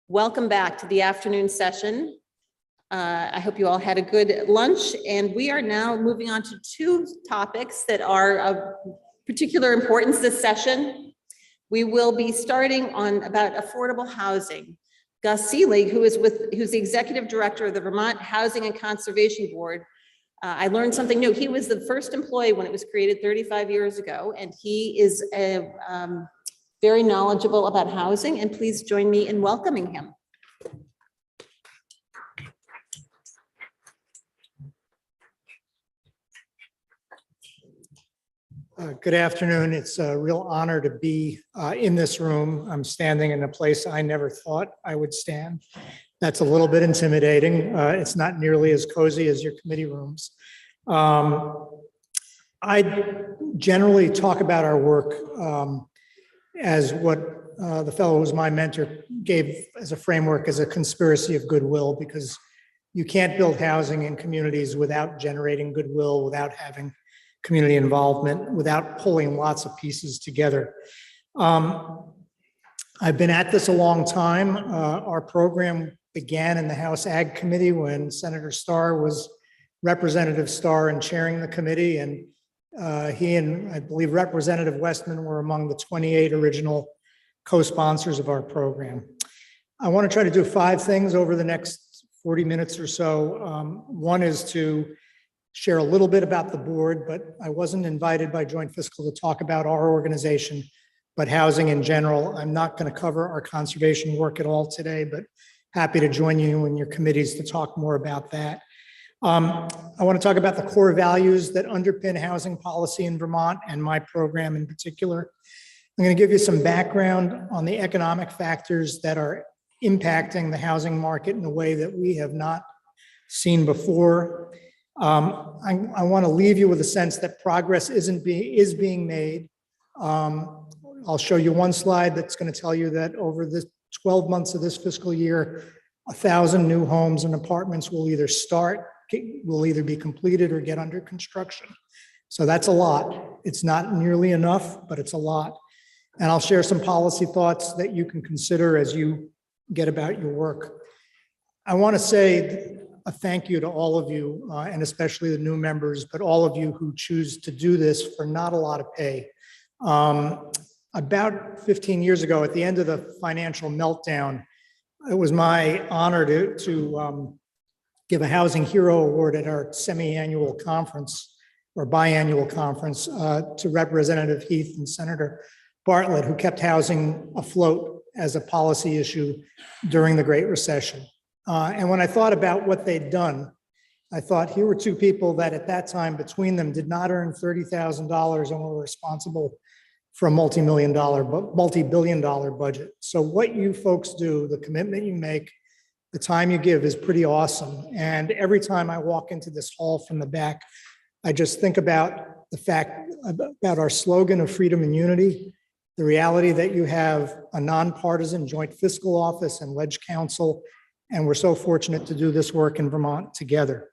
Welcome back to the afternoon session. I hope you all had a good lunch, and we are now moving on to two topics that are of particular importance this session. We will be starting on about affordable housing. Gus Seelig, who's the executive director of the Vermont Housing and Conservation Board. I learned something new. He was the first employee when it was created 35 years ago, and he is very knowledgeable about housing, and please join me in welcoming him. Good afternoon. It's a real honor to be in this room. I'm standing in a place I never thought I would stand. That's a little bit intimidating. It's not nearly as cozy as your committee rooms. I generally talk about our work as what the fellow who's my mentor gave as a framework, as a conspiracy of goodwill, because you can't build housing in communities without generating goodwill, without having community involvement, without pulling lots of pieces together. I've been at this a long time. Our program began in the House Ag Committee when Senator Starr was Representative Starr and chairing the committee, and he and I believe Representative Westman were among the 28 original co-sponsors of our program. I want to try to do 5 things over the next 40 minutes or so. One is to share a little bit about the board, but I wasn't invited by Joint Fiscal to talk about our organization, but housing in general. I'm not going to cover our conservation work at all today, but happy to join you in your committees to talk more about that. I want to talk about the core values that underpin housing policy in Vermont and my program in particular. I'm going to give you some background on the economic factors that are impacting the housing market in a way that we have not seen before. I want to leave you with a sense that progress is being made. I'll show you one slide that's going to tell you that over the 12 months of this fiscal year, 1,000 new homes and apartments will either be completed or get under construction. So that's a lot. It's not nearly enough, but it's a lot. And I'll share some policy thoughts that you can consider as you get about your work. I want to say a thank you to all of you, and especially the new members, but all of you who choose to do this for not a lot of pay. About 15 years ago, at the end of the financial meltdown, it was my honor to give a Housing Hero Award at our semi-annual conference or biannual conference to Representative Heath and Senator Bartlett, who kept housing afloat as a policy issue during the Great Recession. And when I thought about what they'd done, I thought here were two people that at that time between them did not earn $30,000 and were responsible for a multi-billion dollar budget. So what you folks do, the commitment you make, the time you give is pretty awesome. And every time I walk into this hall from the back, I just think about the fact about our slogan of freedom and unity, the reality that you have a nonpartisan joint fiscal office and ledge council, and we're so fortunate to do this work in Vermont together.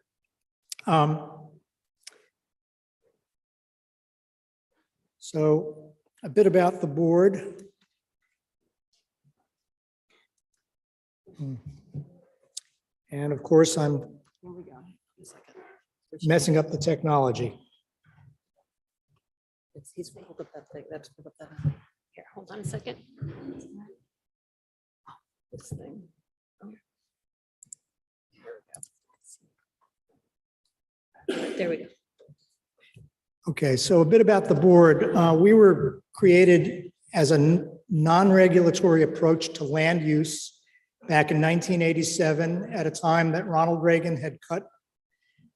So a bit about the board. And of course, I'm messing up the technology. He's pulled up that thing. That's pulled up that. Here, hold on a second. This thing. There we go. Okay, so a bit about the board. We were created as a non-regulatory approach to land use back in 1987 at a time that Ronald Reagan had cut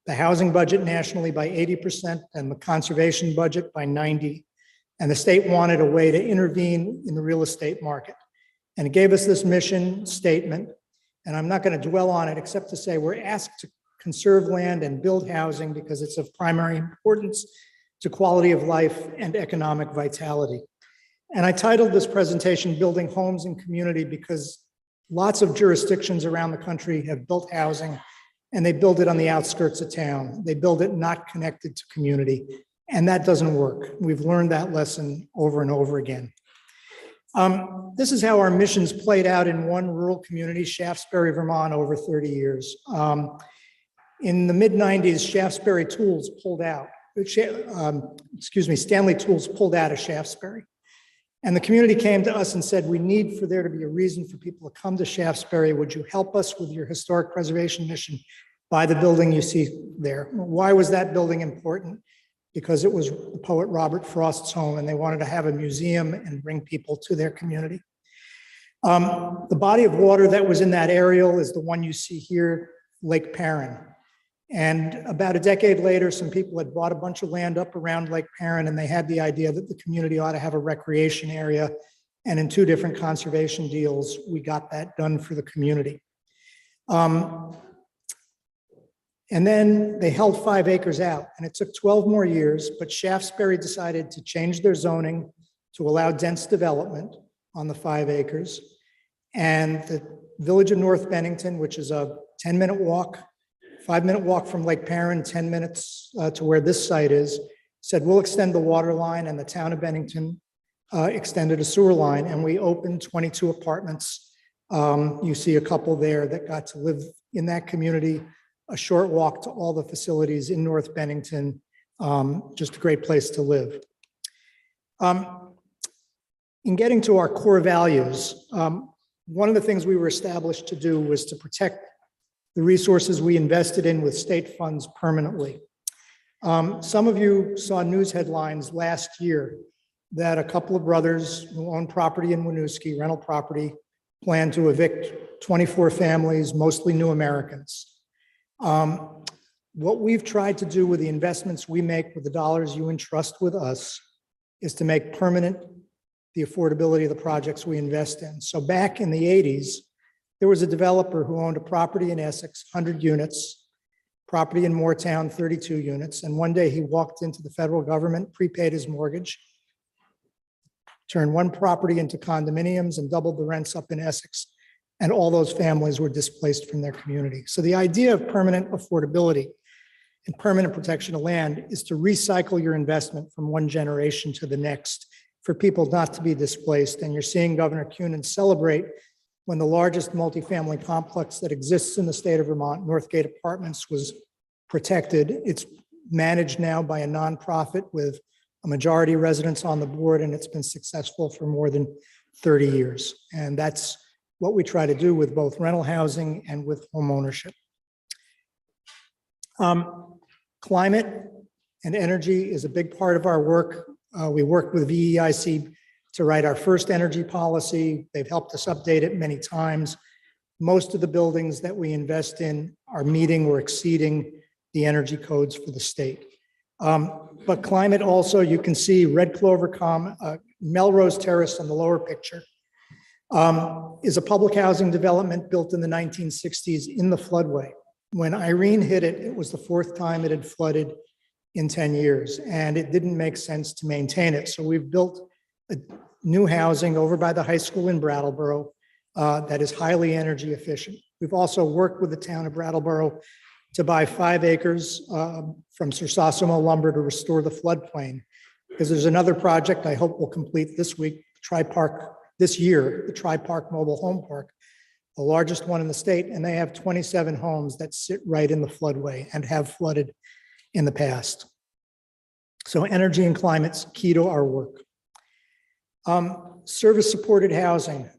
the housing budget nationally by 80% and the conservation budget by 90%. And the state wanted a way to intervene in the real estate market. And it gave us this mission statement. And I'm not going to dwell on it except to say we're asked to conserve land and build housing because it's of primary importance to quality of life and economic vitality. And I titled this presentation, Building Homes and Community, because lots of jurisdictions around the country have built housing and they build it on the outskirts of town. They build it not connected to community, and that doesn't work. We've learned that lesson over and over again. This is how our missions played out in one rural community, Shaftesbury, Vermont, over 30 years. In the mid-90s, Shaftesbury Tools pulled out. Stanley Tools pulled out of Shaftesbury. And the community came to us and said, we need for there to be a reason for people to come to Shaftesbury. Would you help us with your historic preservation mission by the building you see there? Why was that building important? Because it was the poet Robert Frost's home, and they wanted to have a museum and bring people to their community. The body of water that was in that aerial is the one you see here, Lake Perrin. And about a decade later, some people had bought a bunch of land up around Lake Perrin, and they had the idea that the community ought to have a recreation area. And in 2 different conservation deals, we got that done for the community. And then they held 5 acres out, and it took 12 more years, but Shaftesbury decided to change their zoning to allow dense development on the 5 acres. And the village of North Bennington, which is a 10-minute walk, 5-minute walk from Lake Perrin, 10 minutes to where this site is, said, we'll extend the water line, and the town of Bennington extended a sewer line, and we opened 22 apartments. You see a couple there that got to live in that community, a short walk to all the facilities in North Bennington, just a great place to live. In getting to our core values, one of the things we were established to do was to protect the resources we invested in with state funds permanently. Some of you saw news headlines last year that a couple of brothers who own property in Winooski, rental property, plan to evict 24 families, mostly new Americans. What we've tried to do with the investments we make with the dollars you entrust with us is to make permanent the affordability of the projects we invest in. So back in the 80s, there was a developer who owned a property in Essex, 100 units, property in Moortown, 32 units. And one day he walked into the federal government, prepaid his mortgage, turned one property into condominiums and doubled the rents up in Essex. And all those families were displaced from their community. So the idea of permanent affordability and permanent protection of land is to recycle your investment from one generation to the next for people not to be displaced. And you're seeing Governor Kunin celebrate when the largest multifamily complex that exists in the state of Vermont, Northgate Apartments, was protected. It's managed now by a nonprofit with a majority residents on the board, and it's been successful for more than 30 years. And that's what we try to do with both rental housing and with home ownership. Climate and energy is a big part of our work. We worked with VEIC to write our first energy policy. They've helped us update it many times. Most of the buildings that we invest in are meeting or exceeding the energy codes for the state. But climate also, you can see Red Clover Melrose Terrace on the lower picture, is a public housing development built in the 1960s in the floodway. When Irene hit it, it was the 4th time it had flooded in 10 years, and it didn't make sense to maintain it. So we've built a new housing over by the high school in Brattleboro that is highly energy efficient. We've also worked with the town of Brattleboro to buy 5 acres from Sir Sassomo Lumber to restore the floodplain, because there's another project I hope will complete this week, Tri-Park, this year, the Tri-Park Mobile Home Park, the largest one in the state, and they have 27 homes that sit right in the floodway and have flooded in the past. So energy and climate's key to our work. Service-supported housing.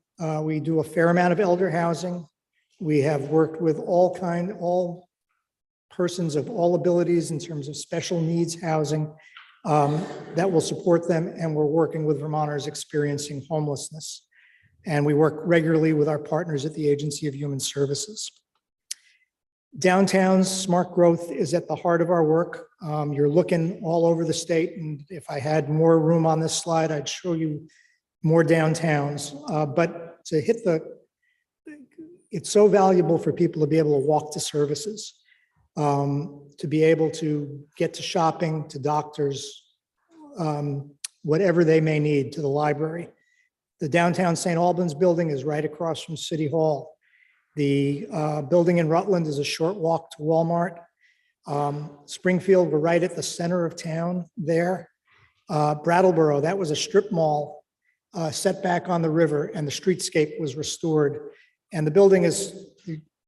We do a fair amount of elder housing. We have worked with all persons of all abilities in terms of special needs housing that will support them, and we're working with Vermonters experiencing homelessness. And we work regularly with our partners at the Agency of Human Services. Downtown's smart growth is at the heart of our work. You're looking all over the state, and if I had more room on this slide, I'd show you more downtowns. But to hit it's so valuable for people to be able to walk to services, to be able to get to shopping, to doctors, whatever they may need, to the library. The downtown St. Albans building is right across from City Hall. The building in Rutland is a short walk to Walmart. Springfield, we're right at the center of town there. Brattleboro, that was a strip mall setback on the river, and the streetscape was restored. And the building is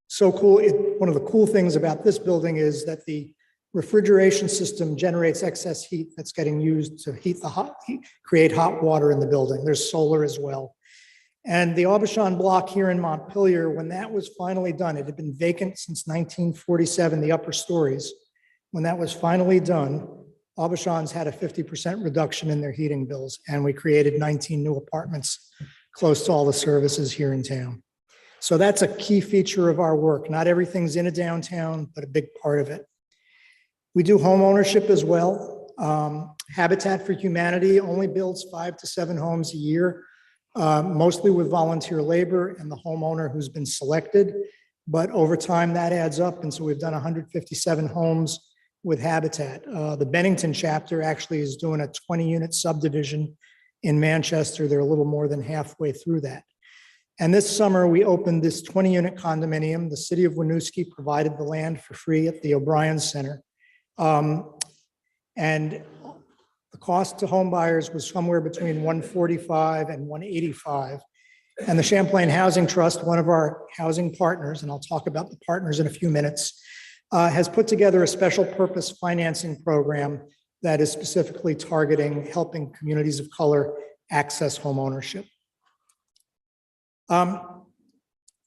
so cool. One of the cool things about this building is that the refrigeration system generates excess heat that's getting used to create hot water in the building. There's solar as well. And the Aubuchon block here in Montpelier, when that was finally done, it had been vacant since 1947, the upper stories. When that was finally done, Aubuchon's had a 50% reduction in their heating bills, and we created 19 new apartments close to all the services here in town. So that's a key feature of our work. Not everything's in a downtown, but a big part of it. We do home ownership as well. Habitat for Humanity only builds 5 to 7 homes a year, mostly with volunteer labor and the homeowner who's been selected. But over time, that adds up. And so we've done 157 homes with Habitat. The Bennington chapter actually is doing a 20-unit subdivision in Manchester. They're a little more than halfway through that. And this summer, we opened this 20-unit condominium. The city of Winooski provided the land for free at the O'Brien Center. And the cost to home buyers was somewhere between $145 and $185. And the Champlain Housing Trust, one of our housing partners, and I'll talk about the partners in a few minutes, has put together a special purpose financing program that is specifically targeting helping communities of color access home ownership.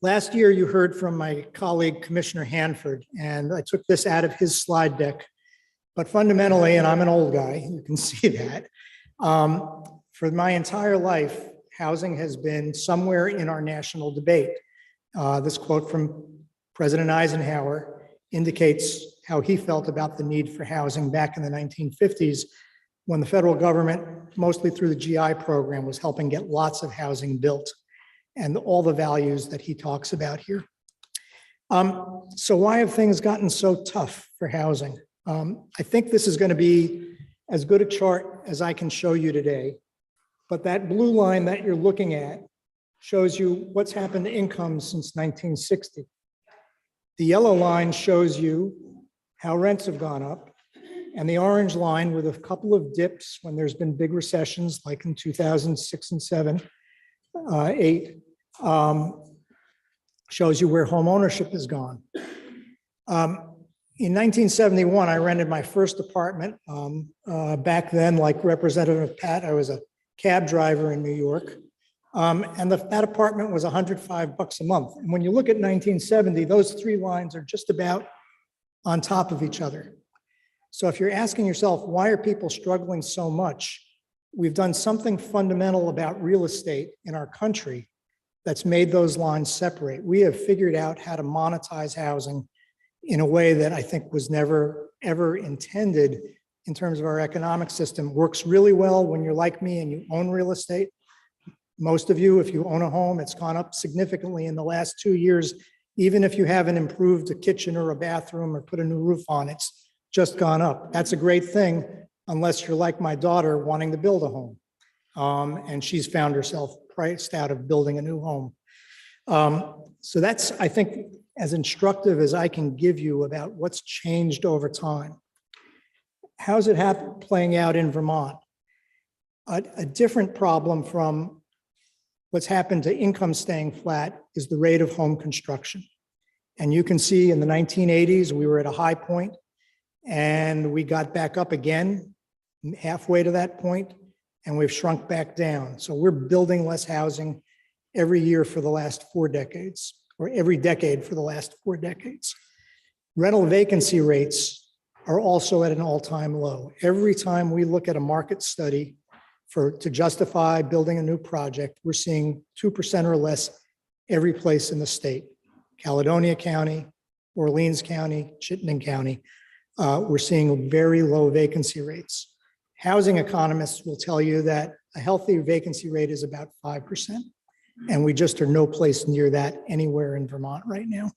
Last year, you heard from my colleague, Commissioner Hanford, and I took this out of his slide deck. But fundamentally, and I'm an old guy, you can see that, for my entire life, housing has been somewhere in our national debate. This quote from President Eisenhower indicates how he felt about the need for housing back in the 1950s, when the federal government, mostly through the GI program, was helping get lots of housing built, and all the values that he talks about here. So why have things gotten so tough for housing? I think this is going to be as good a chart as I can show you today, but that blue line that you're looking at shows you what's happened to income since 1960. The yellow line shows you how rents have gone up, and the orange line, with a couple of dips when there's been big recessions like in 2006 and 7, 8, shows you where home ownership has gone. In 1971, I rented my first apartment. Back then, like Representative Pat, I was a cab driver in New York. And that apartment was $105 a month. And when you look at 1970, those 3 lines are just about on top of each other. So if you're asking yourself, why are people struggling so much? We've done something fundamental about real estate in our country that's made those lines separate. We have figured out how to monetize housing in a way that I think was never, ever intended in terms of our economic system. Works really well when you're like me and you own real estate. Most of you, if you own a home, it's gone up significantly in the last 2 years. Even if you haven't improved a kitchen or a bathroom or put a new roof on, it's just gone up. That's a great thing, unless you're like my daughter wanting to build a home. And she's found herself priced out of building a new home. So that's, I think, as instructive as I can give you about what's changed over time. How's it playing out in Vermont? A different problem from what's happened to income staying flat is the rate of home construction. And you can see in the 1980s, we were at a high point, and we got back up again halfway to that point, and we've shrunk back down. So we're building less housing every year for the last 4 decades, or every decade for the last 4 decades. Rental vacancy rates are also at an all-time low. Every time we look at a market study to justify building a new project, we're seeing 2% or less every place in the state. Caledonia County, Orleans County, Chittenden County, we're seeing very low vacancy rates. Housing economists will tell you that a healthy vacancy rate is about 5%. And we just are no place near that anywhere in Vermont right now.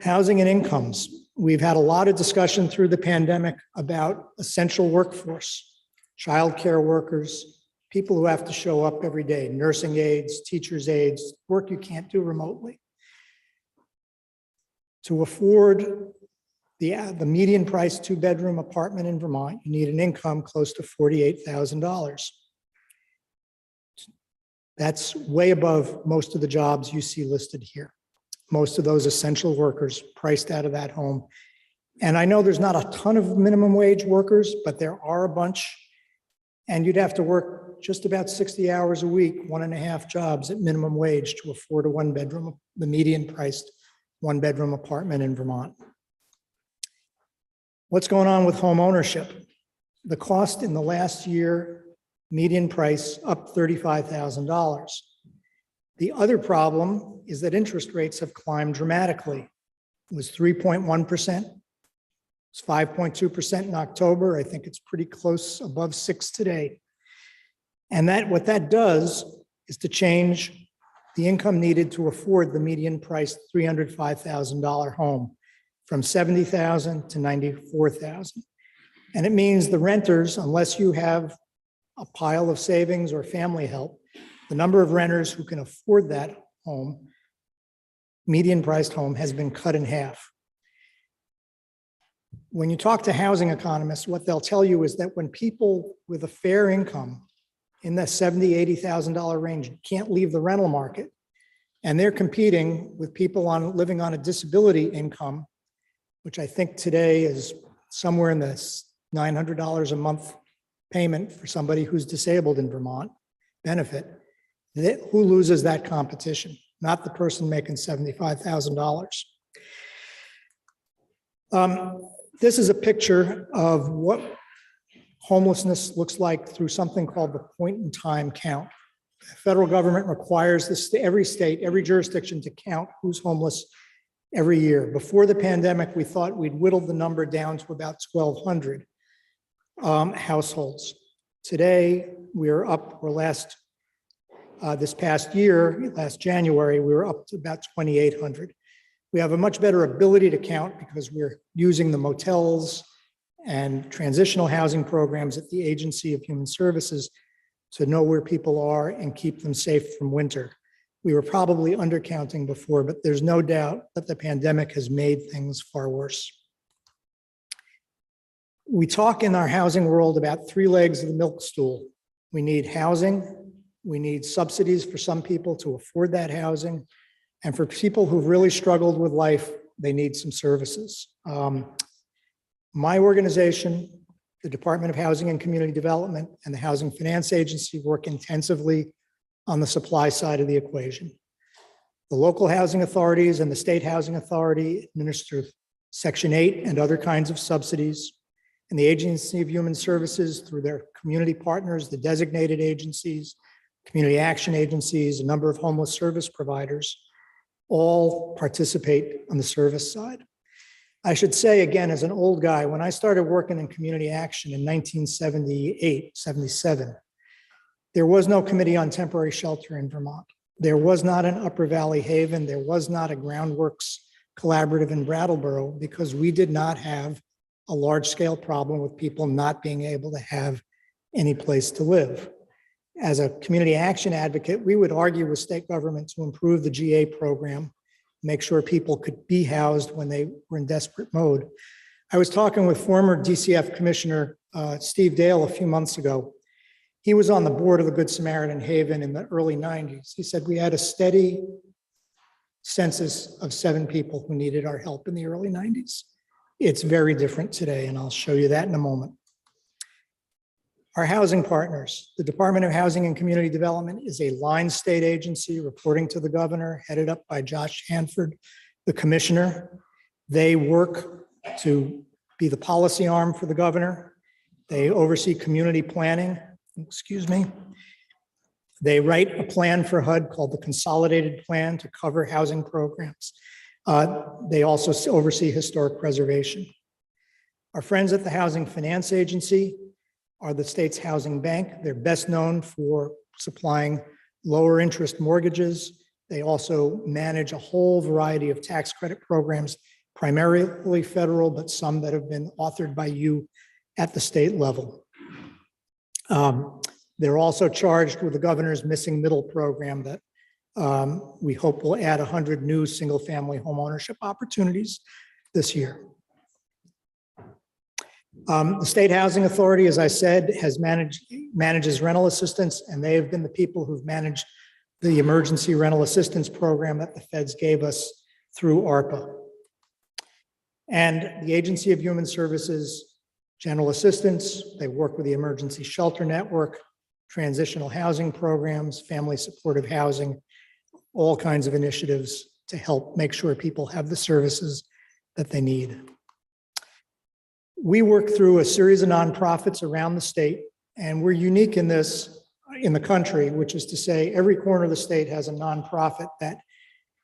Housing and incomes. We've had a lot of discussion through the pandemic about essential workforce, childcare workers, people who have to show up every day, nursing aides, teachers' aides, work you can't do remotely. To afford the median price 2-bedroom apartment in Vermont, you need an income close to $48,000. That's way above most of the jobs you see listed here. Most of those essential workers priced out of that home. And I know there's not a ton of minimum wage workers, but there are a bunch. And you'd have to work just about 60 hours a week, 1.5 jobs at minimum wage to afford a one-bedroom, the median priced one-bedroom apartment in Vermont. What's going on with home ownership? The cost in the last year, median price up $35,000. The other problem is that interest rates have climbed dramatically. It was 3.1%. It's 5.2% in October. I think it's pretty close, above 6 today. And what that does is to change the income needed to afford the median priced $305,000 home from $70,000 to $94,000. And it means the renters, unless you have a pile of savings or family help, the number of renters who can afford that home, median priced home, has been cut in half. When you talk to housing economists, what they'll tell you is that when people with a fair income in the $70,000, $80,000 range can't leave the rental market, and they're competing with people living on a disability income, which I think today is somewhere in the $900 a month payment for somebody who's disabled in Vermont, benefit, who loses that competition? Not the person making $75,000. This is a picture of what homelessness looks like through something called the point-in-time count. The federal government requires this to every state, every jurisdiction to count who's homeless every year. Before the pandemic, we thought we'd whittled the number down to about 1,200 households. Today, this past year, last January, we were up to about 2,800. We have a much better ability to count because we're using the motels and transitional housing programs at the Agency of Human Services to know where people are and keep them safe from winter. We were probably undercounting before, but there's no doubt that the pandemic has made things far worse. We talk in our housing world about 3 legs of the milk stool. We need housing, we need subsidies for some people to afford that housing, and for people who've really struggled with life, they need some services. My organization, the Department of Housing and Community Development, and the Housing Finance Agency work intensively on the supply side of the equation. The local housing authorities and the state housing authority administer Section 8 and other kinds of subsidies. And the Agency of Human Services, through their community partners, the designated agencies, community action agencies, a number of homeless service providers, all participate on the service side. I should say, again, as an old guy, when I started working in community action in 1978, 77, there was no Committee on Temporary Shelter in Vermont. There was not an Upper Valley Haven. There was not a Groundworks Collaborative in Brattleboro because we did not have a large-scale problem with people not being able to have any place to live. As a community action advocate, we would argue with state government to improve the GA program, make sure people could be housed when they were in desperate mode. I was talking with former DCF Commissioner Steve Dale a few months ago. He was on the board of the Good Samaritan Haven in the early 90s. He said we had a steady census of 7 people who needed our help in the early 90s. It's very different today, and I'll show you that in a moment. Our housing partners, the Department of Housing and Community Development is a line state agency reporting to the governor, headed up by Josh Hanford, the commissioner. They work to be the policy arm for the governor. They oversee community planning, They write a plan for HUD called the Consolidated Plan to cover housing programs. They also oversee historic preservation. Our friends at the Housing Finance Agency are the state's housing bank. They're best known for supplying lower interest mortgages. They also manage a whole variety of tax credit programs, primarily federal, but some that have been authored by you at the state level. They're also charged with the governor's Missing Middle program that we hope will add 100 new single-family homeownership opportunities this year. The State Housing Authority, as I said, manages rental assistance, and they have been the people who've managed the emergency rental assistance program that the feds gave us through ARPA. And the Agency of Human Services General Assistance, they work with the Emergency Shelter Network, transitional housing programs, family supportive housing, all kinds of initiatives to help make sure people have the services that they need. We work through a series of nonprofits around the state, and we're unique in this in the country, which is to say every corner of the state has a nonprofit that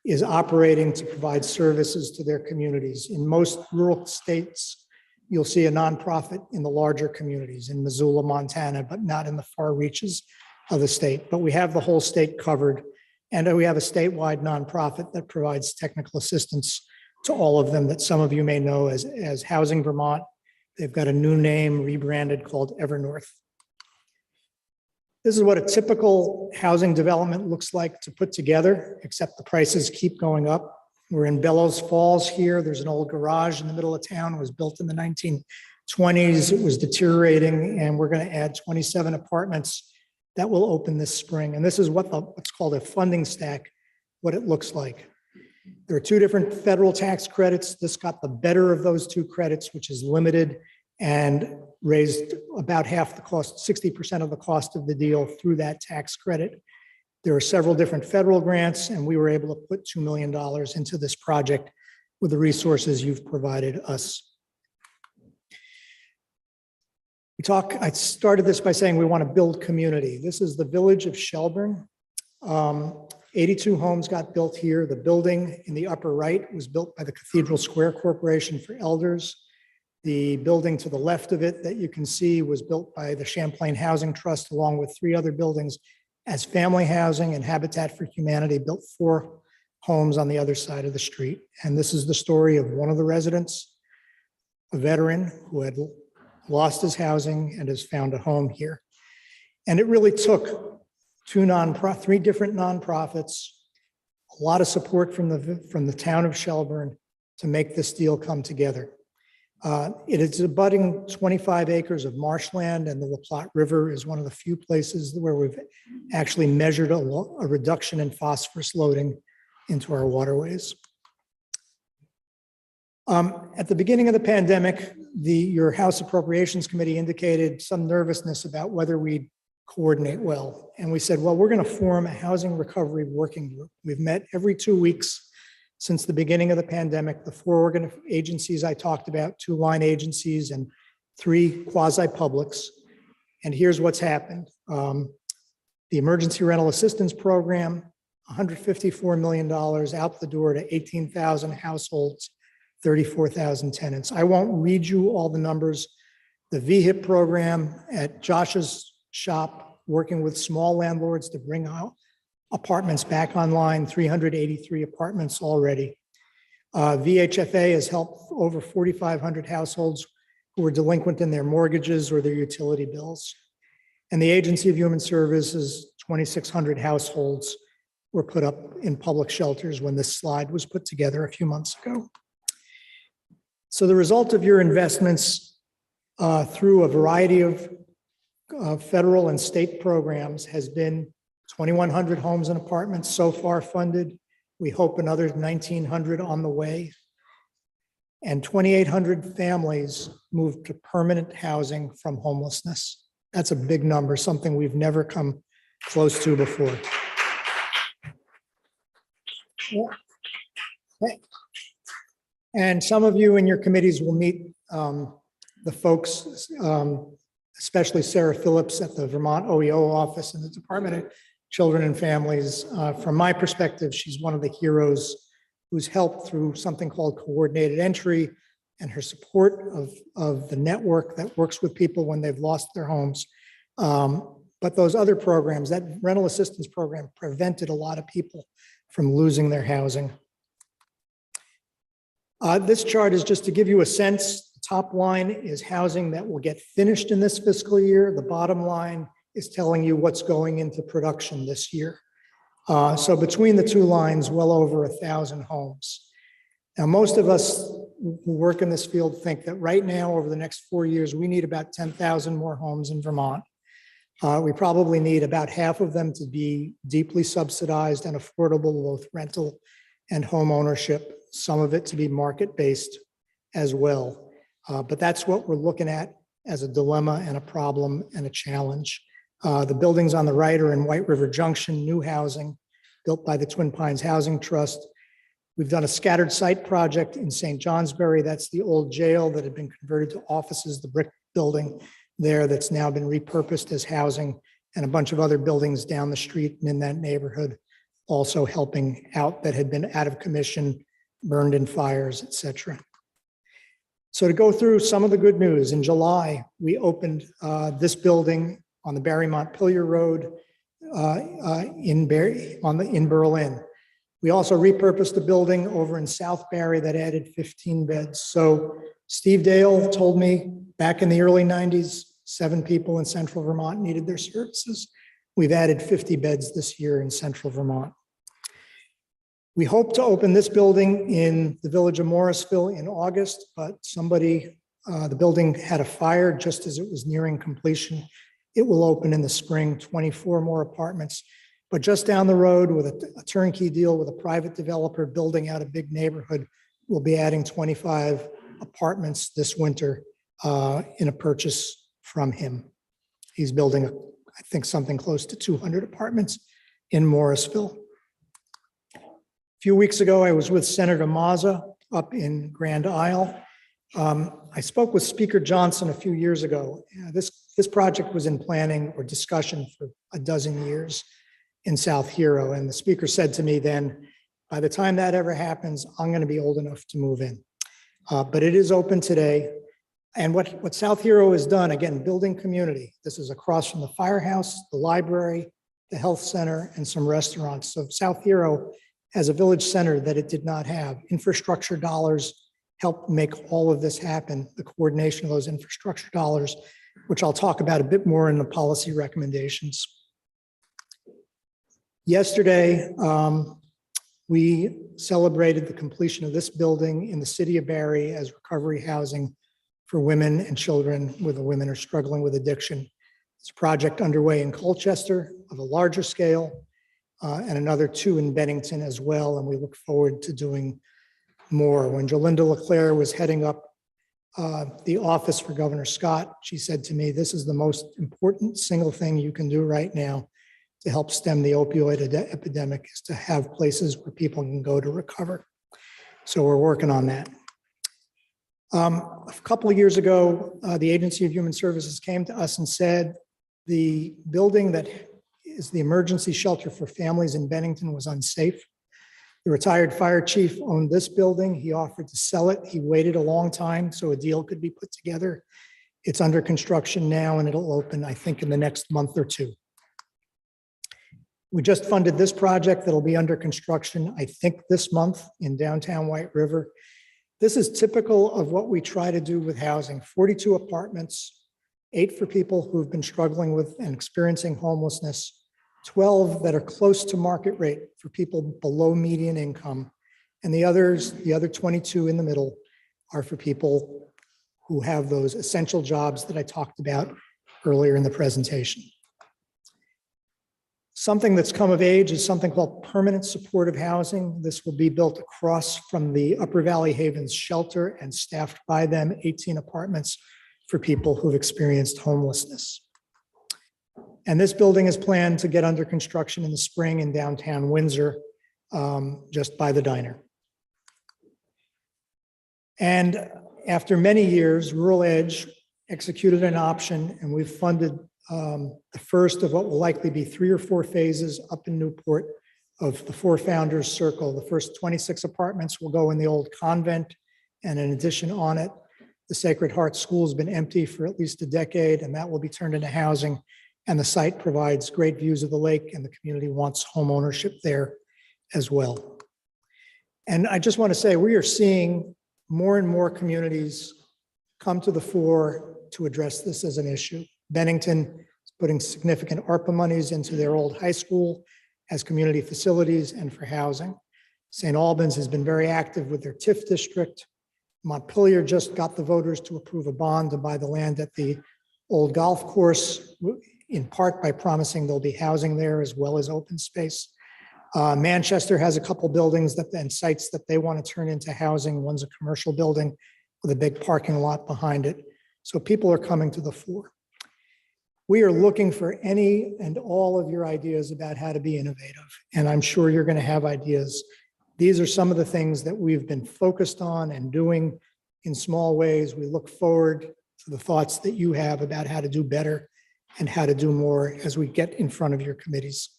is operating to provide services to their communities. In most rural states, you'll see a nonprofit in the larger communities, in Missoula, Montana, but not in the far reaches of the state. But we have the whole state covered, and we have a statewide nonprofit that provides technical assistance to all of them that some of you may know as Housing Vermont. They've got a new name rebranded called Evernorth. This is what a typical housing development looks like to put together, except the prices keep going up. We're in Bellows Falls here. There's an old garage in the middle of town. It was built in the 1920s. It was deteriorating, and we're going to add 27 apartments that will open this spring. And this is what's called a funding stack, what it looks like. There are two different federal tax credits. This got the better of those two credits, which is limited, and raised about half the cost, 60% of the cost of the deal through that tax credit. There are several different federal grants, and we were able to put $2 million into this project with the resources you've provided us. I started this by saying we want to build community. This is the village of Shelburne. 82 homes got built here. The building in the upper right was built by the Cathedral Square Corporation for Elders. The building to the left of it that you can see was built by the Champlain Housing Trust, along with 3 other buildings as family housing, and Habitat for Humanity built 4 homes on the other side of the street. And this is the story of one of the residents, a veteran who had lost his housing and has found a home here. And it really took 3 different nonprofits, a lot of support from the town of Shelburne to make this deal come together. It is abutting 25 acres of marshland, and the La Platte River is one of the few places where we've actually measured a reduction in phosphorus loading into our waterways. At the beginning of the pandemic, your House Appropriations Committee indicated some nervousness about whether we'd coordinate well. And we said, well, we're going to form a housing recovery working group. We've met every 2 weeks since the beginning of the pandemic. The 4 agencies I talked about, 2 line agencies and 3 quasi-publics. And here's what's happened. The Emergency Rental Assistance Program, $154 million out the door to 18,000 households, 34,000 tenants. I won't read you all the numbers. The VHIP program at Josh's shop, working with small landlords to bring out apartments back online, 383 apartments already. VHFA has helped over 4,500 households who were delinquent in their mortgages or their utility bills. And the Agency of Human Services, 2,600 households were put up in public shelters when this slide was put together a few months ago. So the result of your investments through a variety of federal and state programs has been 2,100 homes and apartments so far funded. We hope another 1,900 on the way. And 2,800 families moved to permanent housing from homelessness. That's a big number, something we've never come close to before. Okay. And some of you in your committees will meet the folks, especially Sarah Phillips at the Vermont OEO office in the Department of Children and Families. From my perspective, she's one of the heroes who's helped through something called coordinated entry, and her support of the network that works with people when they've lost their homes. But those other programs, that rental assistance program, prevented a lot of people from losing their housing. This chart is just to give you a sense. The top line is housing that will get finished in this fiscal year. The bottom line is telling you what's going into production this year. So between the 2 lines, well over 1,000 homes. Now, most of us who work in this field think that right now, over the next 4 years, we need about 10,000 more homes in Vermont. We probably need about half of them to be deeply subsidized and affordable, both rental and home ownership, some of it to be market-based as well. But that's what we're looking at as a dilemma and a problem and a challenge. The buildings on the right are in White River Junction, new housing built by the Twin Pines Housing Trust. We've done a scattered site project in St. Johnsbury. That's the old jail that had been converted to offices, the brick building there that's now been repurposed as housing, and a bunch of other buildings down the street and in that neighborhood also helping out that had been out of commission, burned in fires, et cetera. So to go through some of the good news, in July, we opened this building on the Barry Montpelier Road in Berlin. We also repurposed a building over in South Barry that added 15 beds. So Steve Dale told me back in the early 90s, 7 people in Central Vermont needed their services. We've added 50 beds this year in Central Vermont. We hope to open this building in the village of Morrisville in August, but the building had a fire just as it was nearing completion. It will open in the spring, 24 more apartments. But just down the road with a turnkey deal with a private developer building out a big neighborhood, we'll be adding 25 apartments this winter in a purchase from him. He's building, I think, something close to 200 apartments in Morrisville. A few weeks ago, I was with Senator Mazza up in Grand Isle. I spoke with Speaker Johnson a few years ago. This project was in planning or discussion for a dozen years in South Hero. And the speaker said to me then, by the time that ever happens, I'm going to be old enough to move in. But it is open today. And what South Hero has done, again, building community. This is across from the firehouse, the library, the health center, and some restaurants. So South Hero has a village center that it did not have. Infrastructure dollars helped make all of this happen, the coordination of those infrastructure dollars, which I'll talk about a bit more in the policy recommendations. Yesterday, we celebrated the completion of this building in the city of Barry as recovery housing for women and children with women are struggling with addiction. It's a project underway in Colchester of a larger scale and another 2 in Bennington as well. And we look forward to doing more. When Jolinda LeClaire was heading up the office for Governor Scott, she said to me, this is the most important single thing you can do right now to help stem the opioid epidemic, is to have places where people can go to recover. So we're working on that. A couple of years ago, the Agency of Human Services came to us and said the building that is the emergency shelter for families in Bennington was unsafe. The retired fire chief owned this building. He offered to sell it. He waited a long time so a deal could be put together. It's under construction now and it'll open, I think, in the next month or 2. We just funded this project that'll be under construction, I think, this month in downtown White River. This is typical of what we try to do with housing. 42 apartments, 8 for people who've been struggling with and experiencing homelessness, 12 that are close to market rate for people below median income, and the other 22 in the middle are for people who have those essential jobs that I talked about earlier in the presentation. Something that's come of age is something called permanent supportive housing. This will be built across from the Upper Valley Havens shelter and staffed by them, 18 apartments for people who've experienced homelessness. And this building is planned to get under construction in the spring in downtown Windsor, just by the diner. And after many years, Rural Edge executed an option, and we've funded the first of what will likely be 3 or 4 phases up in Newport of the 4 Founders Circle. The first 26 apartments will go in the old convent, and in addition on it, the Sacred Heart School has been empty for at least a decade, and that will be turned into housing. And the site provides great views of the lake, and the community wants home ownership there as well. And I just want to say, we are seeing more and more communities come to the fore to address this as an issue. Bennington is putting significant ARPA monies into their old high school as community facilities and for housing. St. Albans has been very active with their TIF district. Montpelier just got the voters to approve a bond to buy the land at the old golf course in part by promising there'll be housing there as well as open space. Manchester has a couple buildings and sites that they want to turn into housing. One's a commercial building with a big parking lot behind it. So people are coming to the fore. We are looking for any and all of your ideas about how to be innovative, and I'm sure you're going to have ideas. These are some of the things that we've been focused on and doing in small ways. We look forward to the thoughts that you have about how to do better and how to do more as we get in front of your committees.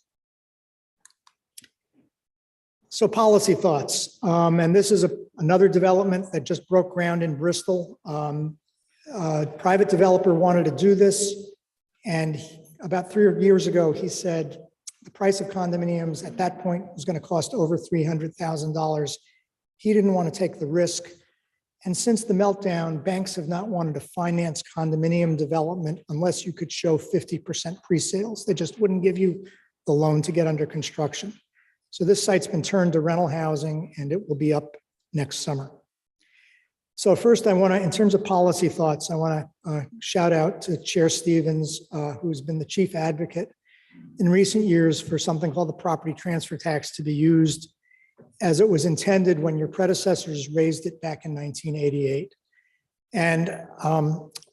So policy thoughts, and this is another development that just broke ground in Bristol. A private developer wanted to do this, and about 3 years ago, he said the price of condominiums at that point was going to cost over $300,000. He didn't want to take the risk. And since the meltdown, banks have not wanted to finance condominium development unless you could show 50% pre-sales. They just wouldn't give you the loan to get under construction. So this site's been turned to rental housing, and it will be up next summer. So first, I want to, in terms of policy thoughts, I want to shout out to Chair Stevens, who's been the chief advocate in recent years for something called the property transfer tax to be used as it was intended when your predecessors raised it back in 1988. And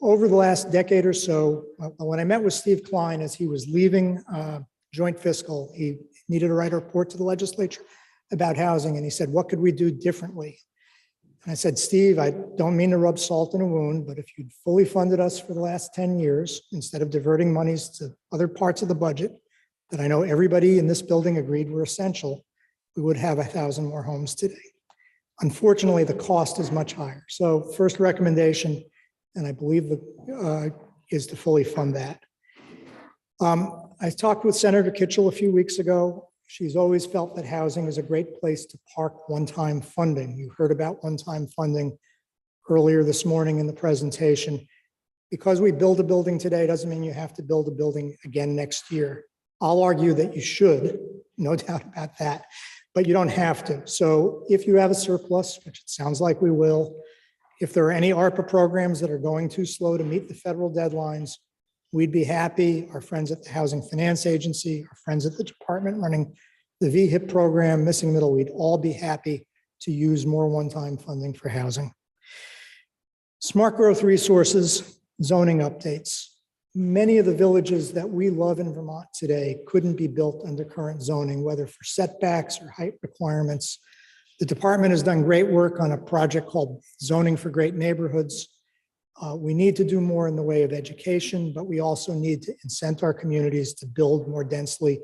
over the last decade or so, when I met with Steve Klein as he was leaving joint fiscal, he needed to write a report to the legislature about housing, and he said, what could we do differently? And I said, Steve, I don't mean to rub salt in a wound, but if you'd fully funded us for the last 10 years, instead of diverting monies to other parts of the budget that I know everybody in this building agreed were essential, we would have 1,000 more homes today. Unfortunately, the cost is much higher. So first recommendation, and I believe is to fully fund that. I talked with Senator Kitchell a few weeks ago. She's always felt that housing is a great place to park one-time funding. You heard about one-time funding earlier this morning in the presentation. Because we build a building today doesn't mean you have to build a building again next year. I'll argue that you should, no doubt about that, but you don't have to. So if you have a surplus, which it sounds like we will, if there are any ARPA programs that are going too slow to meet the federal deadlines, we'd be happy. Our friends at the Housing Finance Agency, our friends at the department running the VHIP program, Missing Middle, we'd all be happy to use more one-time funding for housing. Smart growth resources, zoning updates. Many of the villages that we love in Vermont today couldn't be built under current zoning, whether for setbacks or height requirements. The department has done great work on a project called Zoning for Great Neighborhoods. We need to do more in the way of education, but we also need to incent our communities to build more densely,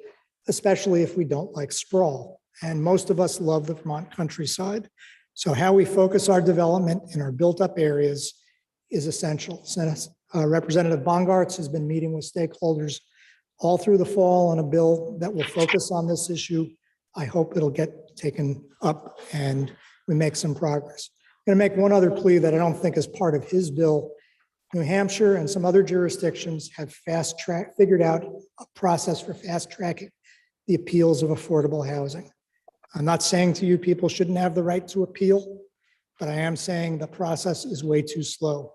especially if we don't like sprawl. And most of us love the Vermont countryside. So how we focus our development in our built-up areas is essential. Representative Bongartz has been meeting with stakeholders all through the fall on a bill that will focus on this issue. I hope it'll get taken up and we make some progress. I'm going to make one other plea that I don't think is part of his bill. New Hampshire and some other jurisdictions have figured out a process for fast tracking the appeals of affordable housing. I'm not saying to you people shouldn't have the right to appeal, but I am saying the process is way too slow.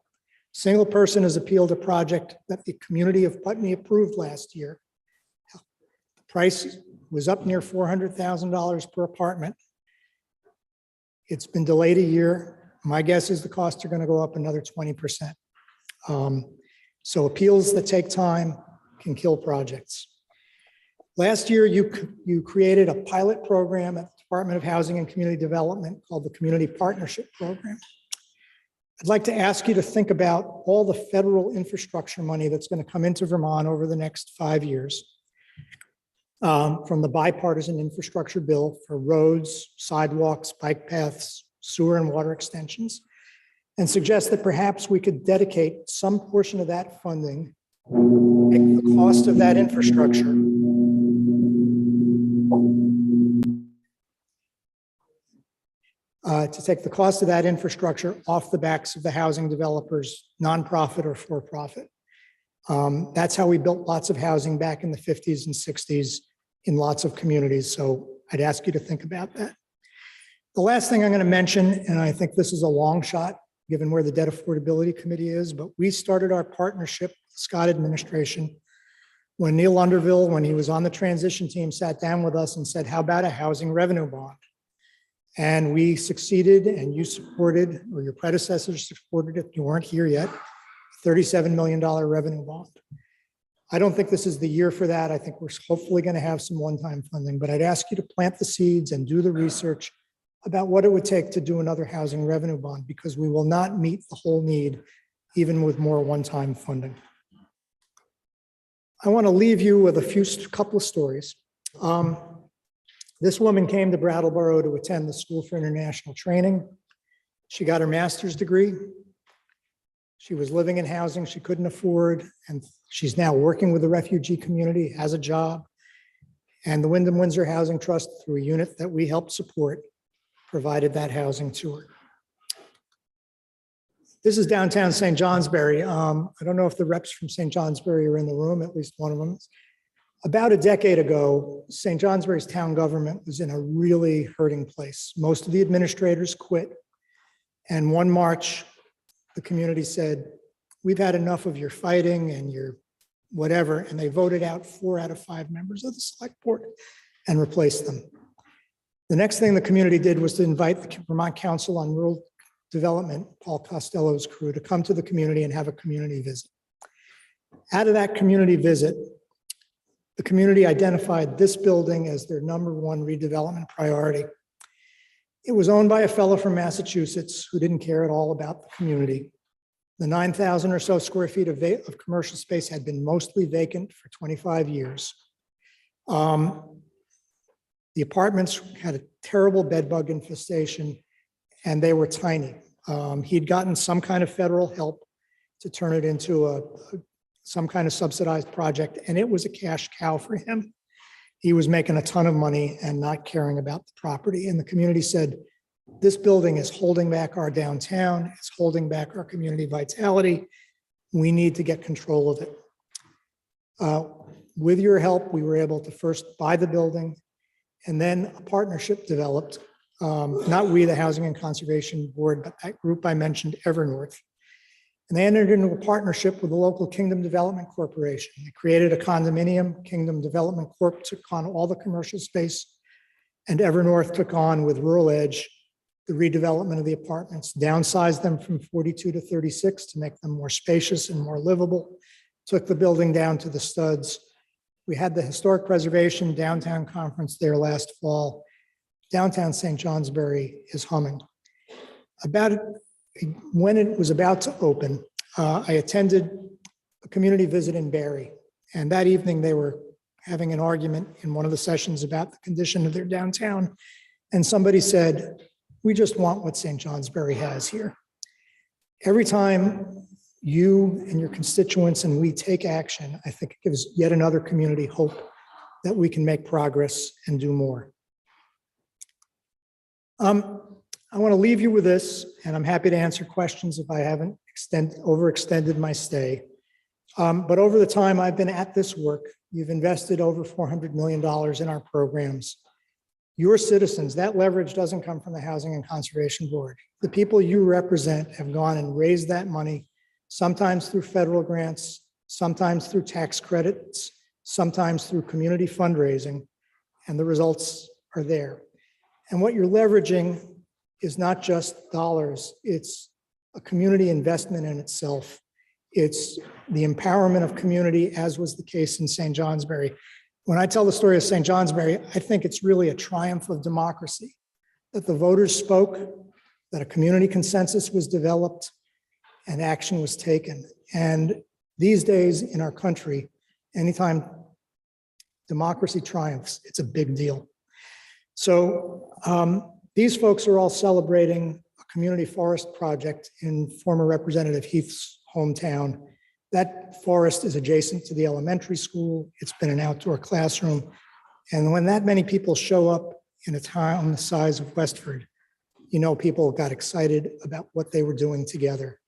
Single person has appealed a project that the community of Putney approved last year. The price was up near $400,000 per apartment. It's been delayed a year. My guess is the costs are going to go up another 20%. So appeals that take time can kill projects. Last year, you created a pilot program at the Department of Housing and Community Development called the Community Partnership Program. I'd like to ask you to think about all the federal infrastructure money that's going to come into Vermont over the next 5 years from the bipartisan infrastructure bill for roads, sidewalks, bike paths, sewer and water extensions, and suggest that perhaps we could dedicate some portion of that funding, make the cost of that infrastructure to take the cost of that infrastructure off the backs of the housing developers, nonprofit or for-profit. That's how we built lots of housing back in the 50s and 60s in lots of communities. So I'd ask you to think about that. The last thing I'm going to mention, and I think this is a long shot given where the Debt Affordability Committee is, but we started our partnership with the Scott administration when Neil Underville, when he was on the transition team, sat down with us and said, how about a housing revenue bond? And we succeeded, and you supported, or your predecessors supported, if you weren't here yet, $37 million revenue bond. I don't think this is the year for that. I think we're hopefully going to have some one-time funding, but I'd ask you to plant the seeds and do the research about what it would take to do another housing revenue bond, because we will not meet the whole need, even with more one-time funding. I want to leave you with a couple of stories. This woman came to Brattleboro to attend the School for International Training. She got her master's degree. She was living in housing she couldn't afford, and she's now working with the refugee community, has a job. And the Wyndham Windsor Housing Trust, through a unit that we helped support, provided that housing to her. This is downtown St. Johnsbury. I don't know if the reps from St. Johnsbury are in the room, at least one of them is. About a decade ago, St. Johnsbury's town government was in a really hurting place. Most of the administrators quit. And one March, the community said, we've had enough of your fighting and your whatever. And they voted out 4 out of 5 members of the select board and replaced them. The next thing the community did was to invite the Vermont Council on Rural Development, Paul Costello's crew, to come to the community and have a community visit. Out of that community visit, the community identified this building as their #1 redevelopment priority. It was owned by a fellow from Massachusetts who didn't care at all about the community. The 9,000 or so square feet of commercial space had been mostly vacant for 25 years. The apartments had a terrible bed bug infestation, and they were tiny. He'd gotten some kind of federal help to turn it into some kind of subsidized project, and it was a cash cow for him. He was making a ton of money and not caring about the property. And the community said, this building is holding back our downtown, it's holding back our community vitality. We need to get control of it. With your help, we were able to first buy the building, and then a partnership developed. Not we, the Housing and Conservation Board, but that group I mentioned, Evernorth. And they entered into a partnership with the local Kingdom Development Corporation. They created a condominium. Kingdom Development Corp took on all the commercial space, and Evernorth took on, with Rural Edge, the redevelopment of the apartments, downsized them from 42 to 36 to make them more spacious and more livable, took the building down to the studs. We had the Historic Preservation Downtown Conference there last fall. Downtown St. Johnsbury is humming. When it was about to open, I attended a community visit in Barry. And that evening they were having an argument in one of the sessions about the condition of their downtown. And somebody said, we just want what St. Johnsbury has here. Every time you and your constituents and we take action, I think it gives yet another community hope that we can make progress and do more. I want to leave you with this, and I'm happy to answer questions if I haven't overextended my stay. But over the time I've been at this work, you've invested over $400 million in our programs. Your citizens, that leverage doesn't come from the Housing and Conservation Board. The people you represent have gone and raised that money, sometimes through federal grants, sometimes through tax credits, sometimes through community fundraising, and the results are there. And what you're leveraging is not just dollars, it's a community investment in itself. It's the empowerment of community, as was the case in St. Johnsbury. When I tell the story of St. Johnsbury, I think it's really a triumph of democracy, that the voters spoke, that a community consensus was developed, and action was taken. And these days in our country, anytime democracy triumphs, it's a big deal. So these folks are all celebrating a community forest project in former Representative Heath's hometown. That forest is adjacent to the elementary school. It's been an outdoor classroom. And when that many people show up in a town the size of Westford, you know, people got excited about what they were doing together.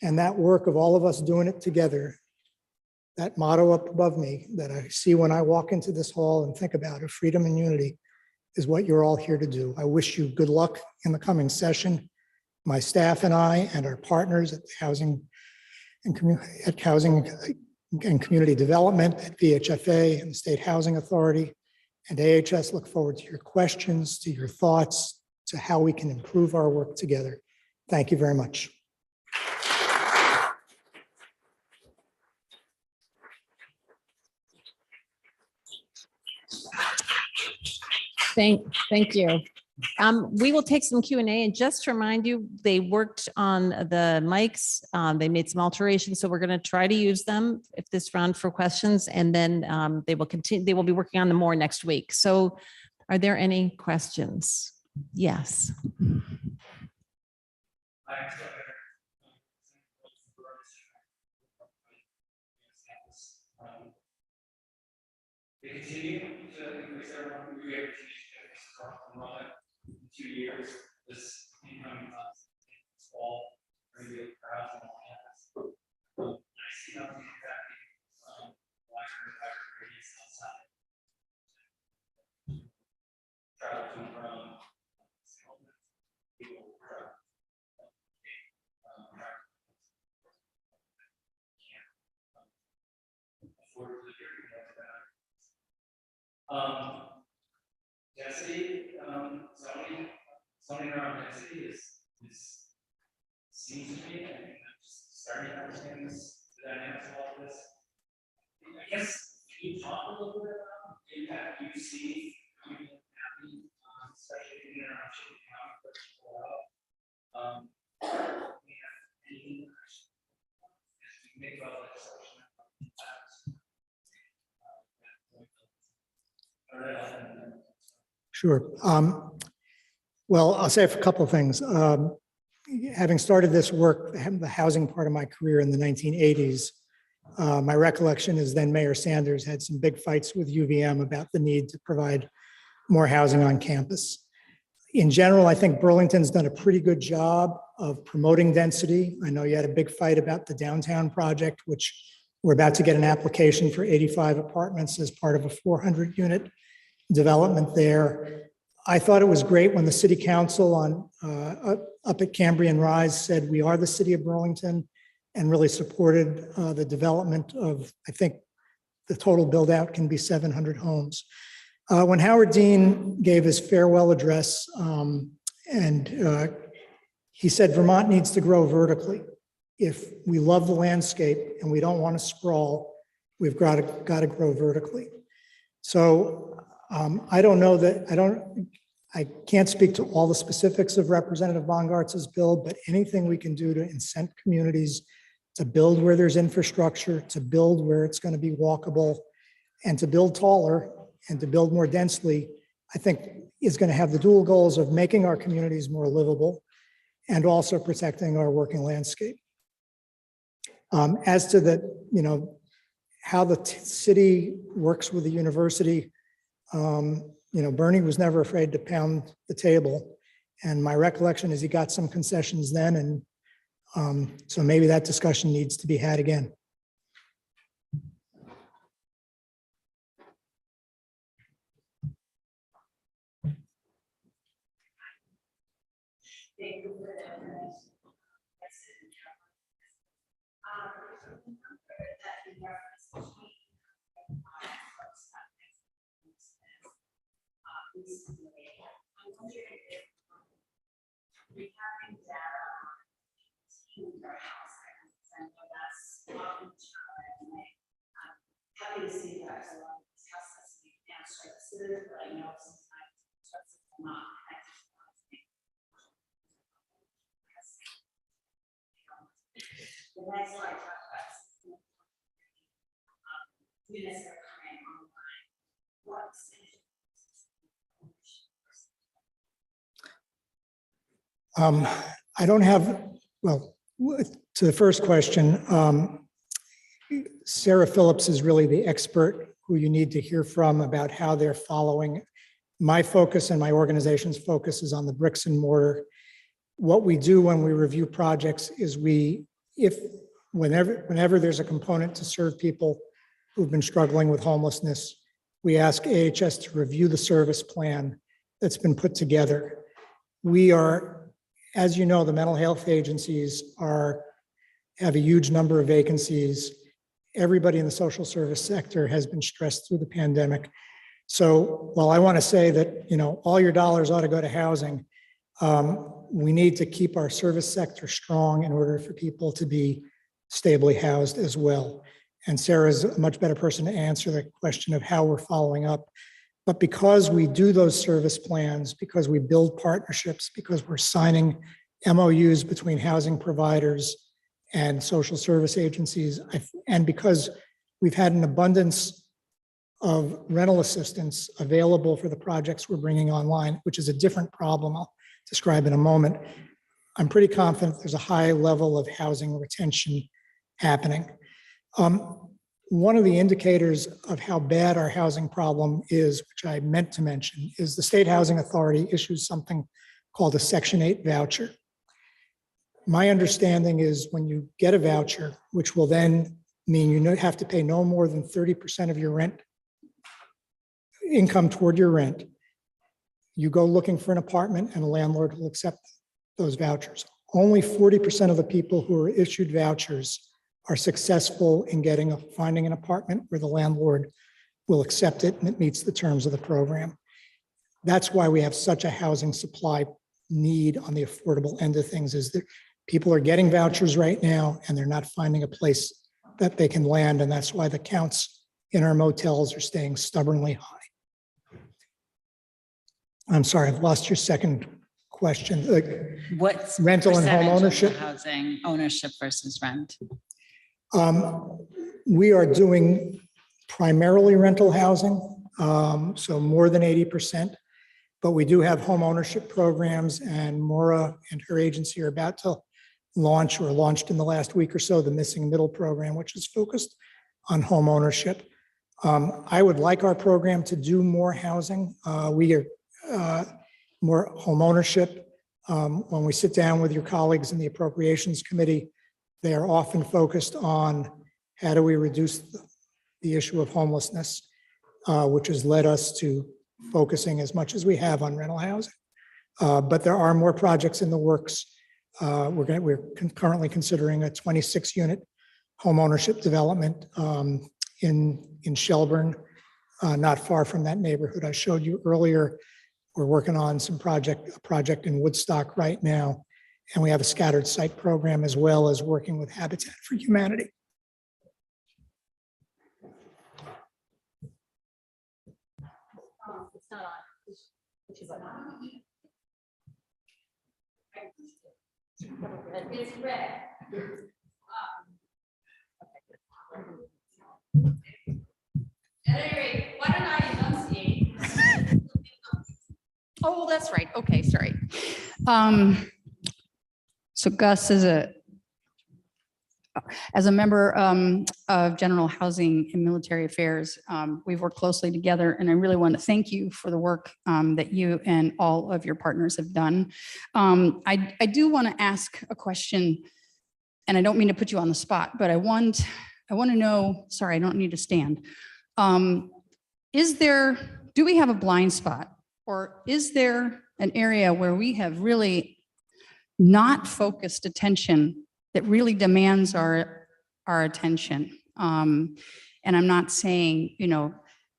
And that work of all of us doing it together, that motto up above me that I see when I walk into this hall and think about it, freedom and unity, is what you're all here to do. I wish you good luck in the coming session. My staff and I and our partners at Housing and Community Development at VHFA and the State Housing Authority. And AHS look forward to your questions, to your thoughts, to how we can improve our work together. Thank you very much. Thank you. We will take some Q&A, and just to remind you, they worked on the mics. They made some alterations, so we're going to try to use them if this round for questions, and then they will continue. They will be working on them more next week. So are there any questions? Yes. They continue to increase their we have in 2 years. This incoming fall, perhaps on campus. I see nothing exactly wider radius outside. Travel to and from people travel. Afford to live here. Density, zoning around density is seems to me, and I'm just starting to understand the dynamics of all of this. I guess, can you talk a little bit about the impact you see coming happening, especially in interaction with how people out? We have any as we think about legislation. Sure. Well, I'll say a couple of things. Having started this work, the housing part of my career in the 1980s, my recollection is then Mayor Sanders had some big fights with UVM about the need to provide more housing on campus. In general, I think Burlington's done a pretty good job of promoting density. I know you had a big fight about the downtown project, which we're about to get an application for 85 apartments as part of a 400-unit development there. I thought it was great when the city council up at Cambrian Rise said we are the city of Burlington and really supported the development of, I think the total build out can be 700 homes. When Howard Dean gave his farewell address he said Vermont needs to grow vertically. If we love the landscape and we don't want to sprawl, we've got to grow vertically. So I don't know that I can't speak to all the specifics of Representative Bongartz's bill, but anything we can do to incent communities to build where there's infrastructure, to build where it's going to be walkable, and to build taller and to build more densely, I think is going to have the dual goals of making our communities more livable and also protecting our working landscape. As to the, how the city works with the university, Bernie was never afraid to pound the table. And my recollection is he got some concessions then. And so maybe that discussion needs to be had again. We having data on our house, I know that's often challenging. I'm happy to see that there's a lot of discussions we can services, but I know sometimes services are not connected to one thing. The next slide talks about units that are coming online. What's I don't have, well, to the first question, Sarah Phillips is really the expert who you need to hear from about how they're following. My focus and my organization's focus is on the bricks and mortar. What we do when we review projects is whenever there's a component to serve people who've been struggling with homelessness, we ask AHS to review the service plan that's been put together. We are, as you know, the mental health agencies have a huge number of vacancies. everybody in the social service sector has been stressed through the pandemic. So while I want to say that, all your dollars ought to go to housing, we need to keep our service sector strong in order for people to be stably housed as well. And Sarah's a much better person to answer the question of how we're following up. But because we do those service plans, because we build partnerships, because we're signing MOUs between housing providers and social service agencies, and because we've had an abundance of rental assistance available for the projects we're bringing online, which is a different problem I'll describe in a moment, I'm pretty confident there's a high level of housing retention happening. One of the indicators of how bad our housing problem is, which I meant to mention, is the State Housing Authority issues something called a Section 8 voucher. My understanding is when you get a voucher, which will then mean you have to pay no more than 30% of your rent income toward your rent, you go looking for an apartment and a landlord will accept those vouchers. Only 40% of the people who are issued vouchers are successful in finding an apartment where the landlord will accept it and it meets the terms of the program. That's why we have such a housing supply need on the affordable end of things, is that people are getting vouchers right now and they're not finding a place that they can land. And that's why the counts in our motels are staying stubbornly high. I'm sorry, I've lost your second question. What's Rental and home percentage of the ownership? housing ownership versus rent? We are doing primarily rental housing, so more than 80%, but we do have home ownership programs, and Maura and her agency are about to launch or launched in the last week or so, the Missing Middle program, which is focused on home ownership. I would like our program to do more housing. We are more home ownership. When we sit down with your colleagues in the Appropriations Committee, they are often focused on how do we reduce the issue of homelessness, which has led us to focusing as much as we have on rental housing. But there are more projects in the works. We're currently considering a 26-unit home ownership development in Shelburne, not far from that neighborhood I showed you earlier. We're working on a project in Woodstock right now, and we have a scattered site program as well as working with Habitat for Humanity. It's not on. She's on. It's red. At any rate, why don't I enunciate? Oh, that's right. Okay, sorry. So Gus is as a member of General Housing and Military Affairs, we've worked closely together, and I really want to thank you for the work that you and all of your partners have done. I do want to ask a question, and I don't mean to put you on the spot, but I want to know, sorry, I don't need to stand. Do we have a blind spot, or is there an area where we have really not focused attention that really demands our attention? And I'm not saying,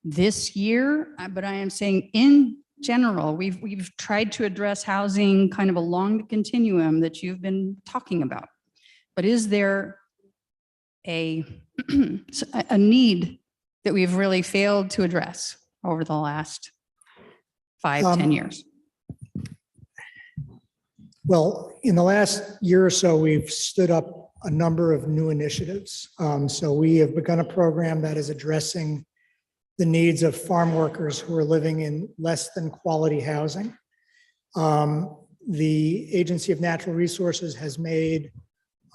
this year, but I am saying in general, we've tried to address housing kind of along the continuum that you've been talking about. But is there a need that we've really failed to address over the last 5-10 years? Well, in the last year or so, we've stood up a number of new initiatives. So we have begun a program that is addressing the needs of farm workers who are living in less than quality housing. The Agency of Natural Resources has made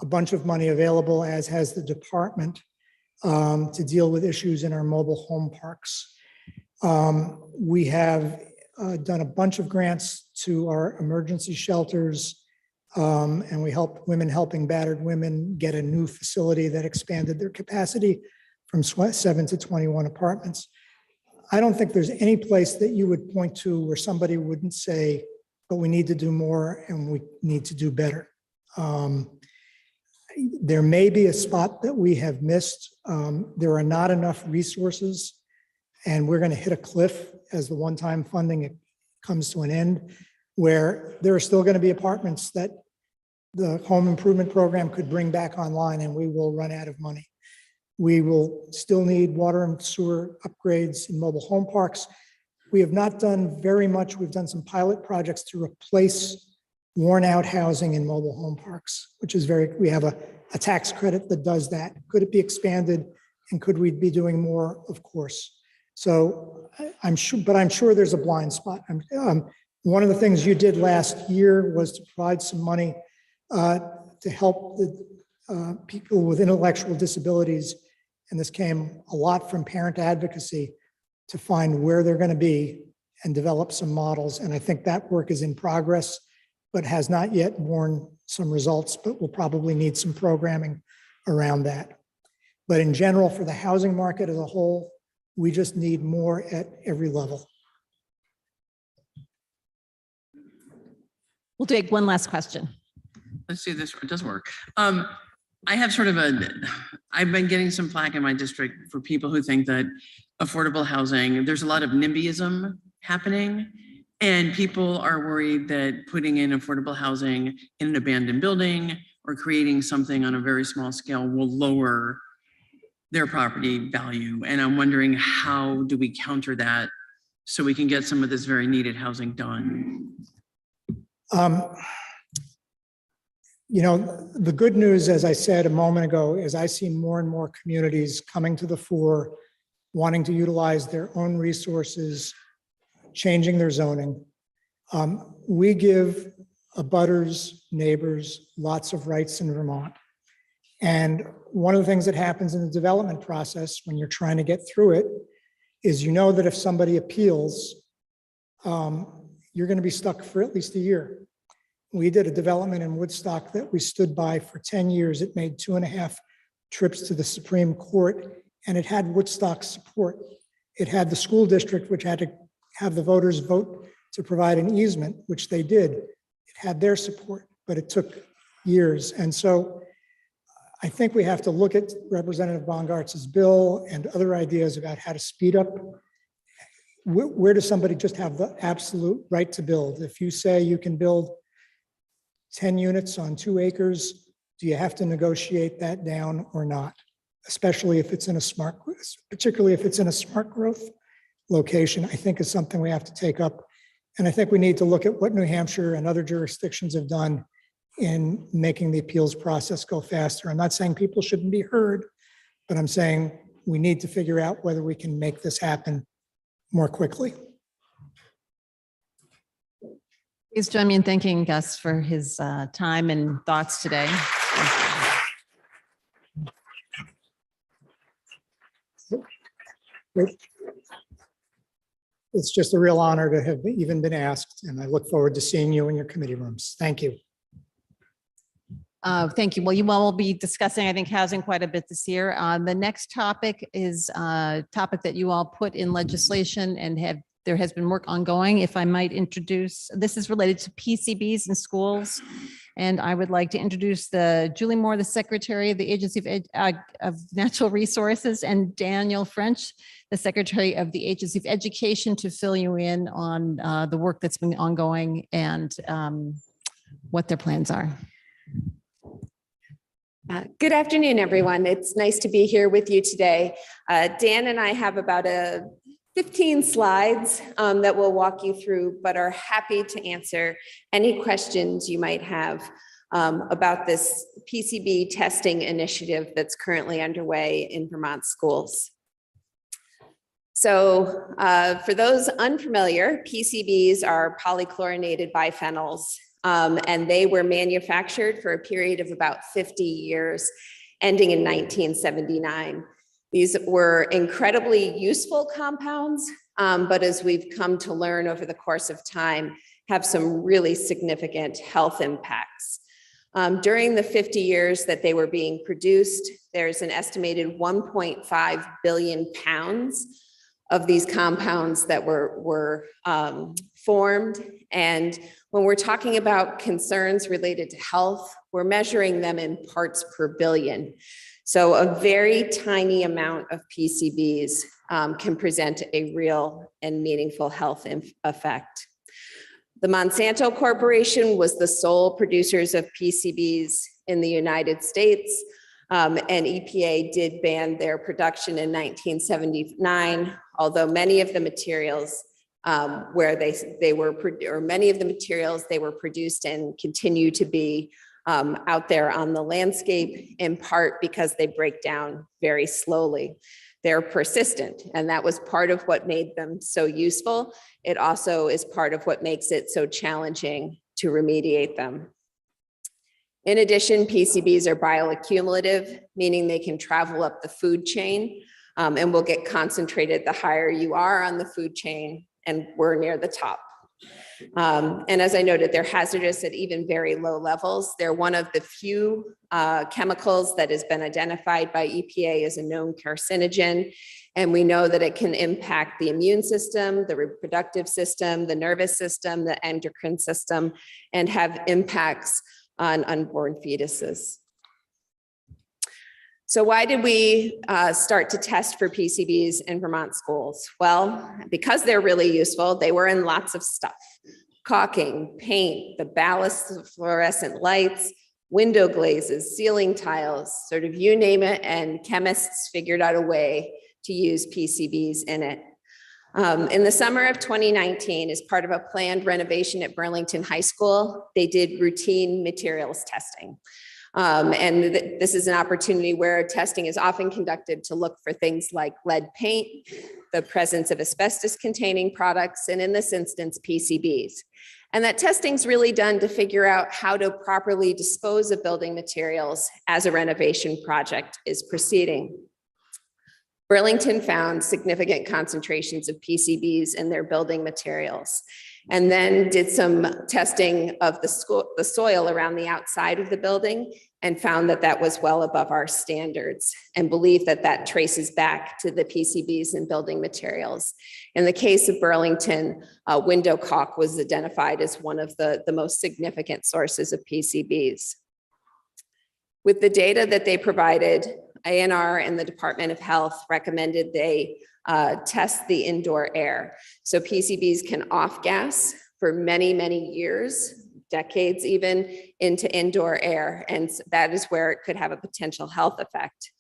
a bunch of money available, as has the department, to deal with issues in our mobile home parks. We have done a bunch of grants to our emergency shelters, and we help Women Helping Battered Women get a new facility that expanded their capacity from 7 to 21 apartments. I don't think there's any place that you would point to where somebody wouldn't say, but we need to do more and we need to do better. There may be a spot that we have missed. There are not enough resources, and we're going to hit a cliff as the one-time funding comes to an end, where there are still going to be apartments that the home improvement program could bring back online, and we will run out of money. We will still need water and sewer upgrades in mobile home parks. We have not done very much. We've done some pilot projects to replace worn out housing in mobile home parks, which is we have a tax credit that does that. Could it be expanded, and could we be doing more? Of course. So I'm sure there's a blind spot. One of the things you did last year was to provide some money to help the people with intellectual disabilities. And this came a lot from parent advocacy to find where they're going to be and develop some models. And I think that work is in progress, but has not yet borne some results, but we'll probably need some programming around that. But in general, for the housing market as a whole, we just need more at every level. We'll take one last question. Let's see this, it does work. I have I've been getting some flack in my district for people who think that affordable housing, there's a lot of NIMBYism happening. And people are worried that putting in affordable housing in an abandoned building or creating something on a very small scale will lower their property value. And I'm wondering, how do we counter that so we can get some of this very needed housing done? The good news, as I said a moment ago, is I see more and more communities coming to the fore, wanting to utilize their own resources, changing their zoning. We give abutters, neighbors, lots of rights in Vermont. And one of the things that happens in the development process when you're trying to get through it is that if somebody appeals, you're going to be stuck for at least a year. We did a development in Woodstock that we stood by for 10 years. It made 2.5 trips to the Supreme Court, and it had Woodstock's support. It had the school district, which had to have the voters vote to provide an easement, which they did. It had their support, but it took years. And so I think we have to look at Representative Bongartz's bill and other ideas about how to speed up. Where does somebody just have the absolute right to build? If you say you can build 10 units on 2 acres, do you have to negotiate that down or not? Especially if it's in particularly if it's in a smart growth location, I think is something we have to take up. And I think we need to look at what New Hampshire and other jurisdictions have done in making the appeals process go faster. I'm not saying people shouldn't be heard, but I'm saying we need to figure out whether we can make this happen more quickly. Please join me in thanking Gus for his time and thoughts today. It's just a real honor to have even been asked, and I look forward to seeing you in your committee rooms. Thank you. Thank you. Well, you all will be discussing, I think, housing quite a bit this year. The next topic is a topic that you all put in legislation and there has been work ongoing. If I might introduce, this is related to PCBs in schools. And I would like to introduce Julie Moore, the Secretary of the Agency of Natural Resources, and Daniel French, the Secretary of the Agency of Education, to fill you in on the work that's been ongoing and what their plans are. Good afternoon, everyone. It's nice to be here with you today. Dan and I have about 15 slides that we'll walk you through, but are happy to answer any questions you might have about this PCB testing initiative that's currently underway in Vermont schools. So for those unfamiliar, PCBs are polychlorinated biphenyls, and they were manufactured for a period of about 50 years, ending in 1979. These were incredibly useful compounds, but as we've come to learn over the course of time, have some really significant health impacts. During the 50 years that they were being produced, there's an estimated 1.5 billion pounds of these compounds that were formed. And when we're talking about concerns related to health, we're measuring them in parts per billion. So a very tiny amount of PCBs can present a real and meaningful health effect. The Monsanto Corporation was the sole producers of PCBs in the United States, and EPA did ban their production in 1979, although many of the materials many of the materials they were produced in continue to be out there on the landscape, in part because they break down very slowly. They're persistent, and that was part of what made them so useful. It also is part of what makes it so challenging to remediate them. In addition, PCBs are bioaccumulative, meaning they can travel up the food chain and will get concentrated the higher you are on the food chain, and we're near the top. And as I noted, they're hazardous at even very low levels. They're one of the few chemicals that has been identified by EPA as a known carcinogen. And we know that it can impact the immune system, the reproductive system, the nervous system, the endocrine system, and have impacts on unborn fetuses. So why did we start to test for PCBs in Vermont schools? Well, because they're really useful, they were in lots of stuff. Caulking, paint, the ballast of fluorescent lights, window glazes, ceiling tiles, sort of you name it, and chemists figured out a way to use PCBs in it. In the summer of 2019, as part of a planned renovation at Burlington High School, they did routine materials testing. And this is an opportunity where testing is often conducted to look for things like lead paint, the presence of asbestos-containing products, and in this instance, PCBs. And that testing is really done to figure out how to properly dispose of building materials as a renovation project is proceeding. Burlington found significant concentrations of PCBs in their building materials, and then did some testing of the soil around the outside of the building and found that that was well above our standards, and believe that that traces back to the PCBs in building materials. In the case of Burlington, window caulk was identified as one of the most significant sources of PCBs. With the data that they provided, ANR and the Department of Health recommended they test the indoor air. So PCBs can off-gas for many, many years, decades even, into indoor air. And that is where it could have a potential health effect.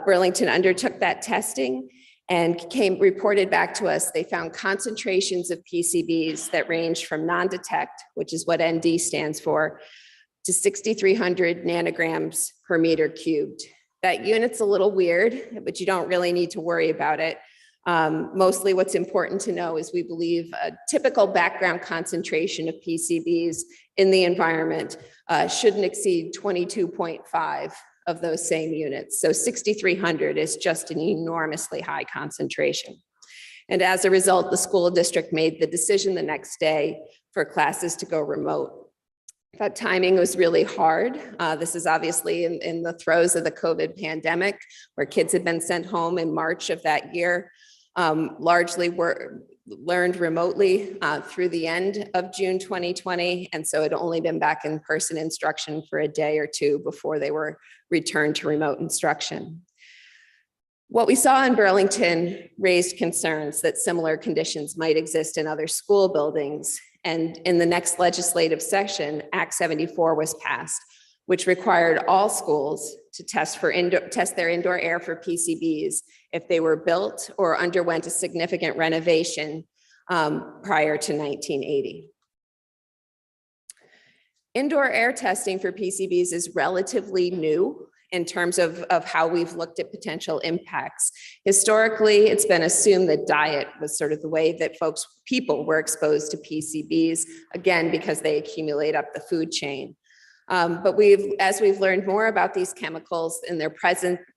Burlington undertook that testing and reported back to us. They found concentrations of PCBs that range from non-detect, which is what ND stands for, to 6,300 nanograms per meter cubed. That unit's a little weird, but you don't really need to worry about it. Mostly what's important to know is we believe a typical background concentration of PCBs in the environment shouldn't exceed 22.5 of those same units. So 6,300 is just an enormously high concentration. And as a result, the school district made the decision the next day for classes to go remote. That timing was really hard. This is obviously in the throes of the COVID pandemic, where kids had been sent home in March of that year, largely were learned remotely through the end of June 2020. And so it had only been back in person instruction for a day or two before they were returned to remote instruction. What we saw in Burlington raised concerns that similar conditions might exist in other school buildings. And in the next legislative session, Act 74 was passed, which required all schools to test their indoor air for PCBs if they were built or underwent a significant renovation prior to 1980. Indoor air testing for PCBs is relatively new in terms of how we've looked at potential impacts. Historically, it's been assumed that diet was sort of the way that people were exposed to PCBs, again, because they accumulate up the food chain. But as we've learned more about these chemicals and their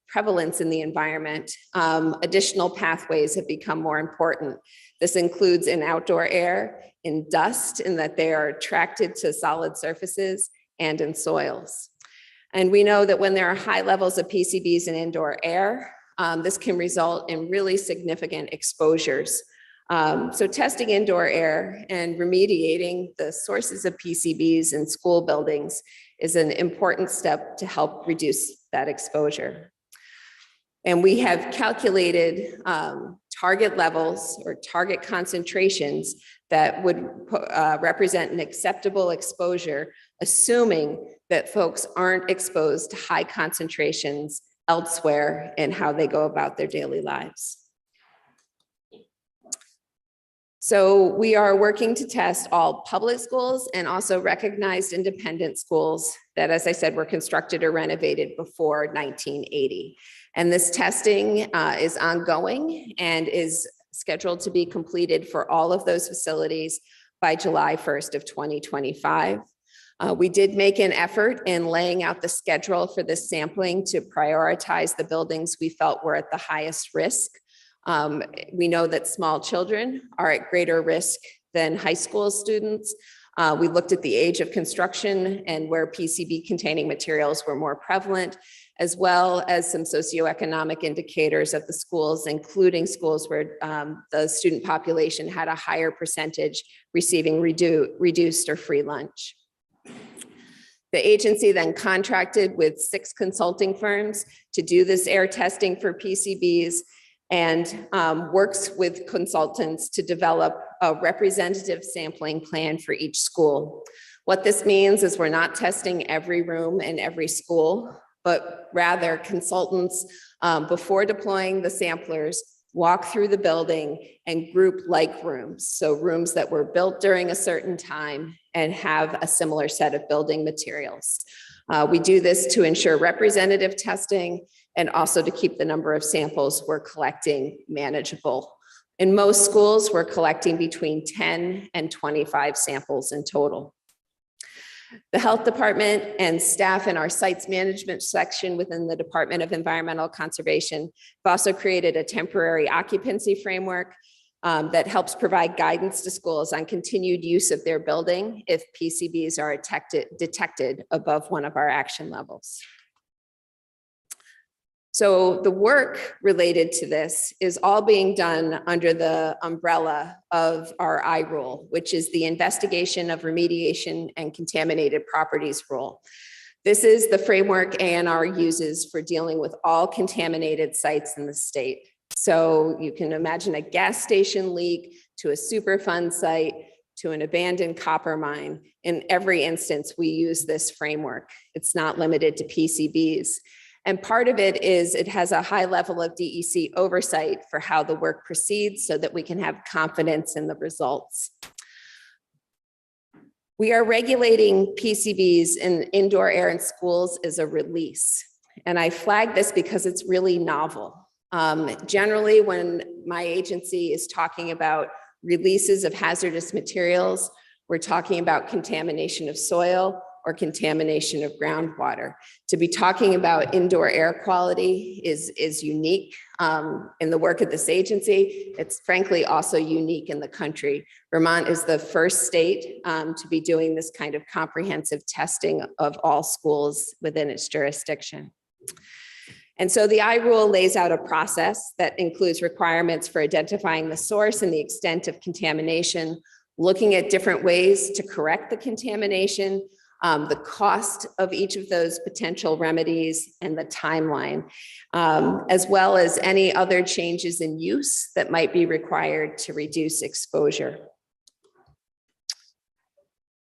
prevalence in the environment, additional pathways have become more important. This includes in outdoor air, in dust, in that they are attracted to solid surfaces, and in soils. And we know that when there are high levels of PCBs in indoor air, this can result in really significant exposures. So testing indoor air and remediating the sources of PCBs in school buildings is an important step to help reduce that exposure. And we have calculated target levels or target concentrations that would represent an acceptable exposure, assuming that folks aren't exposed to high concentrations elsewhere in how they go about their daily lives. So we are working to test all public schools and also recognized independent schools that, as I said, were constructed or renovated before 1980. And this testing is ongoing and is scheduled to be completed for all of those facilities by July 1st of 2025. We did make an effort in laying out the schedule for this sampling to prioritize the buildings we felt were at the highest risk. We know that small children are at greater risk than high school students. We looked at the age of construction and where PCB containing materials were more prevalent, as well as some socioeconomic indicators of the schools, including schools where the student population had a higher percentage receiving reduced or free lunch. The agency then contracted with 6 consulting firms to do this air testing for PCBs and works with consultants to develop a representative sampling plan for each school. What this means is we're not testing every room in every school, but rather consultants, before deploying the samplers, walk through the building and group like rooms. So rooms that were built during a certain time and have a similar set of building materials. We do this to ensure representative testing and also to keep the number of samples we're collecting manageable. In most schools, we're collecting between 10 and 25 samples in total. The health department and staff in our sites management section within the Department of Environmental Conservation have also created a temporary occupancy framework that helps provide guidance to schools on continued use of their building if PCBs are detected above one of our action levels. So the work related to this is all being done under the umbrella of our I-Rule, which is the Investigation of Remediation and Contaminated Properties Rule. This is the framework ANR uses for dealing with all contaminated sites in the state. So you can imagine a gas station leak to a Superfund site to an abandoned copper mine. In every instance, we use this framework. It's not limited to PCBs. And part of it is it has a high level of DEC oversight for how the work proceeds so that we can have confidence in the results. We are regulating PCBs in indoor air in schools as a release. And I flag this because it's really novel. Generally, when my agency is talking about releases of hazardous materials, we're talking about contamination of soil or contamination of groundwater. To be talking about indoor air quality is unique in the work of this agency. It's frankly also unique in the country. Vermont is the first state to be doing this kind of comprehensive testing of all schools within its jurisdiction. And so the I-Rule lays out a process that includes requirements for identifying the source and the extent of contamination, looking at different ways to correct the contamination, the cost of each of those potential remedies and the timeline, as well as any other changes in use that might be required to reduce exposure.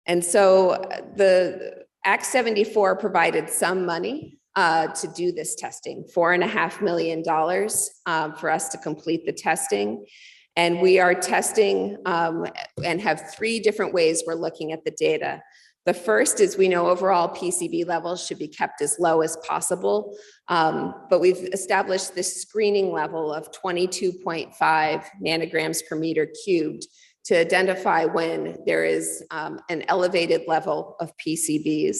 And so the Act 74 provided some money to do this testing, $4.5 million for us to complete the testing. And we are testing and have 3 different ways we're looking at the data. The first is we know overall PCB levels should be kept as low as possible, but we've established this screening level of 22.5 nanograms per meter cubed to identify when there is an elevated level of PCBs.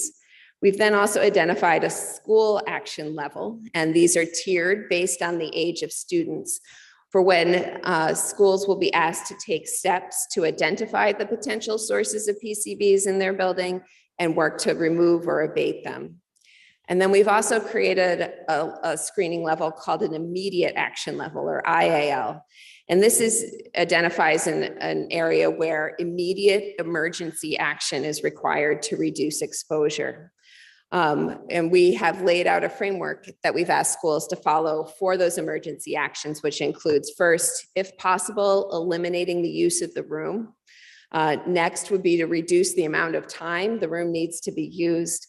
We've then also identified a school action level, and these are tiered based on the age of students for when schools will be asked to take steps to identify the potential sources of PCBs in their building and work to remove or abate them. And then we've also created a screening level called an immediate action level, or IAL. And this identifies an area where immediate emergency action is required to reduce exposure. And we have laid out a framework that we've asked schools to follow for those emergency actions, which includes, first, if possible, eliminating the use of the room. Next would be to reduce the amount of time the room needs to be used.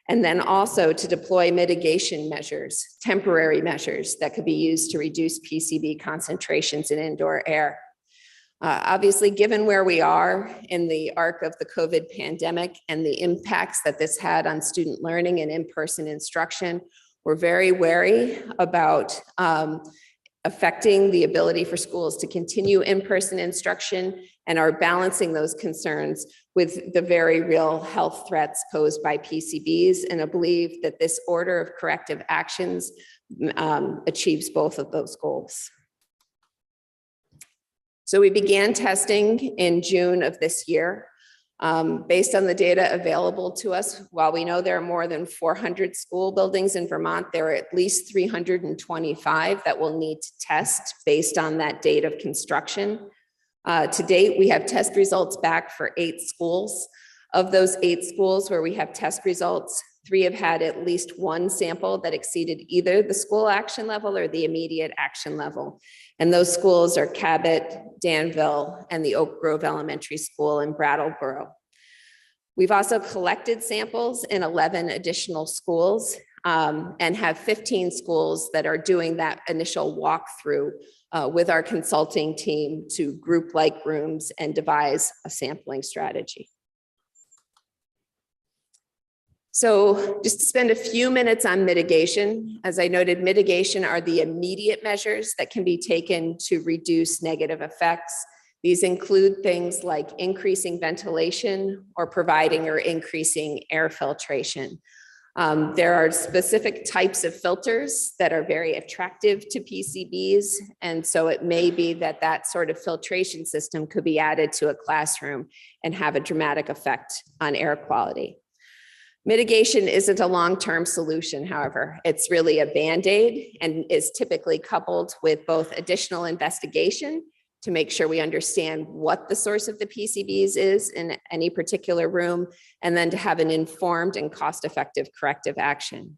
And then also to deploy mitigation measures, temporary measures that could be used to reduce PCB concentrations in indoor air. Obviously, given where we are in the arc of the COVID pandemic and the impacts that this had on student learning and in-person instruction, we're very wary about affecting the ability for schools to continue in-person instruction, and are balancing those concerns with the very real health threats posed by PCBs. And I believe that this order of corrective actions achieves both of those goals. So we began testing in June of this year. Based on the data available to us, while we know there are more than 400 school buildings in Vermont, there are at least 325 that will need to test based on that date of construction. To date, we have test results back for 8 schools. Of those 8 schools where we have test results, 3 have had at least one sample that exceeded either the school action level or the immediate action level. And those schools are Cabot, Danville, and the Oak Grove Elementary School in Brattleboro. We've also collected samples in 11 additional schools and have 15 schools that are doing that initial walkthrough with our consulting team to group like rooms and devise a sampling strategy. So just to spend a few minutes on mitigation, as I noted, mitigation are the immediate measures that can be taken to reduce negative effects. These include things like increasing ventilation or providing or increasing air filtration. There are specific types of filters that are very attractive to PCBs. And so it may be that that sort of filtration system could be added to a classroom and have a dramatic effect on air quality. Mitigation isn't a long-term solution, however. It's really a Band-Aid and is typically coupled with both additional investigation to make sure we understand what the source of the PCBs is in any particular room, and then to have an informed and cost-effective corrective action.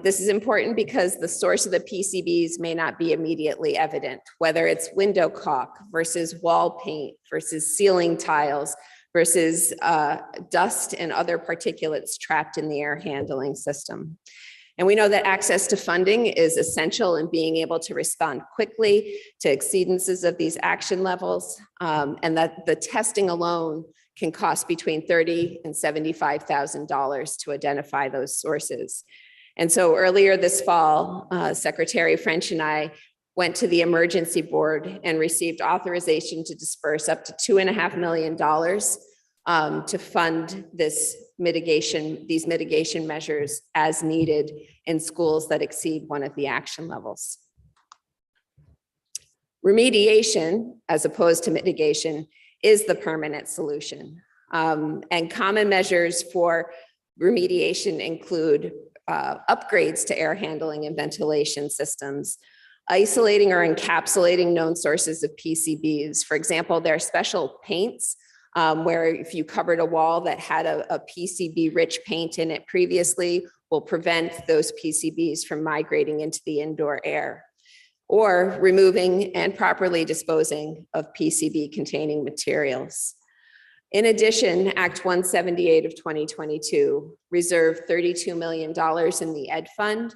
This is important because the source of the PCBs may not be immediately evident, whether it's window caulk versus wall paint versus ceiling tiles versus dust and other particulates trapped in the air handling system. And we know that access to funding is essential in being able to respond quickly to exceedances of these action levels, and that the testing alone can cost between $30,000 and $75,000 to identify those sources. And so earlier this fall, Secretary French and I went to the emergency board and received authorization to disperse up to $2.5 million to fund these mitigation measures as needed in schools that exceed one of the action levels. Remediation, as opposed to mitigation, is the permanent solution. And common measures for remediation include upgrades to air handling and ventilation systems, isolating or encapsulating known sources of PCBs. For example, there are special paints where if you covered a wall that had a PCB-rich paint in it previously, will prevent those PCBs from migrating into the indoor air, or removing and properly disposing of PCB-containing materials. In addition, Act 178 of 2022 reserved $32 million in the Ed Fund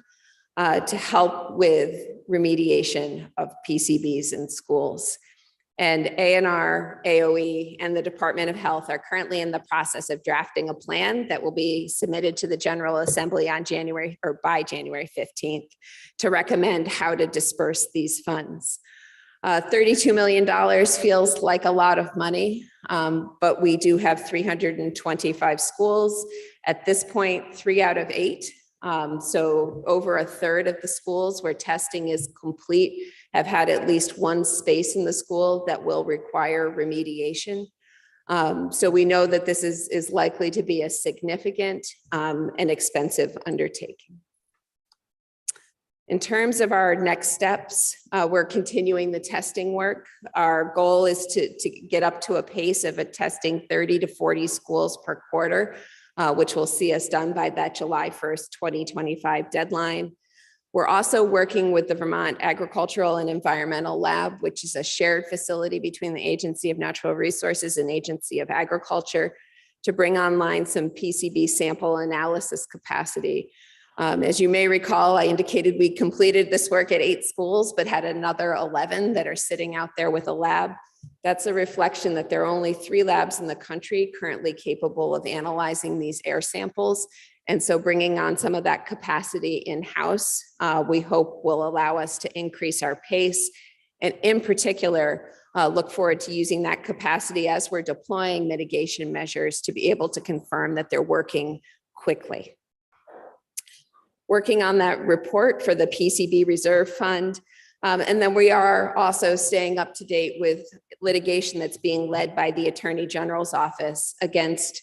to help with remediation of PCBs in schools. And ANR, AOE, and the Department of Health are currently in the process of drafting a plan that will be submitted to the General Assembly on by January 15th to recommend how to disperse these funds. $32 million feels like a lot of money, but we do have 325 schools. At this point, 3 out of 8. So over a third of the schools where testing is complete have had at least one space in the school that will require remediation. So we know that this is likely to be a significant and expensive undertaking. In terms of our next steps, we're continuing the testing work. Our goal is to get up to a pace of testing 30 to 40 schools per quarter, which will see us done by that July 1st, 2025 deadline. We're also working with the Vermont Agricultural and Environmental Lab, which is a shared facility between the Agency of Natural Resources and Agency of Agriculture, to bring online some PCB sample analysis capacity. As you may recall, I indicated we completed this work at 8 schools, but had another 11 that are sitting out there with a lab. That's a reflection that there are only 3 labs in the country currently capable of analyzing these air samples. And so bringing on some of that capacity in-house, we hope will allow us to increase our pace. And in particular, look forward to using that capacity as we're deploying mitigation measures to be able to confirm that they're working quickly. Working on that report for the PCB Reserve Fund. And then we are also staying up to date with litigation that's being led by the Attorney General's office against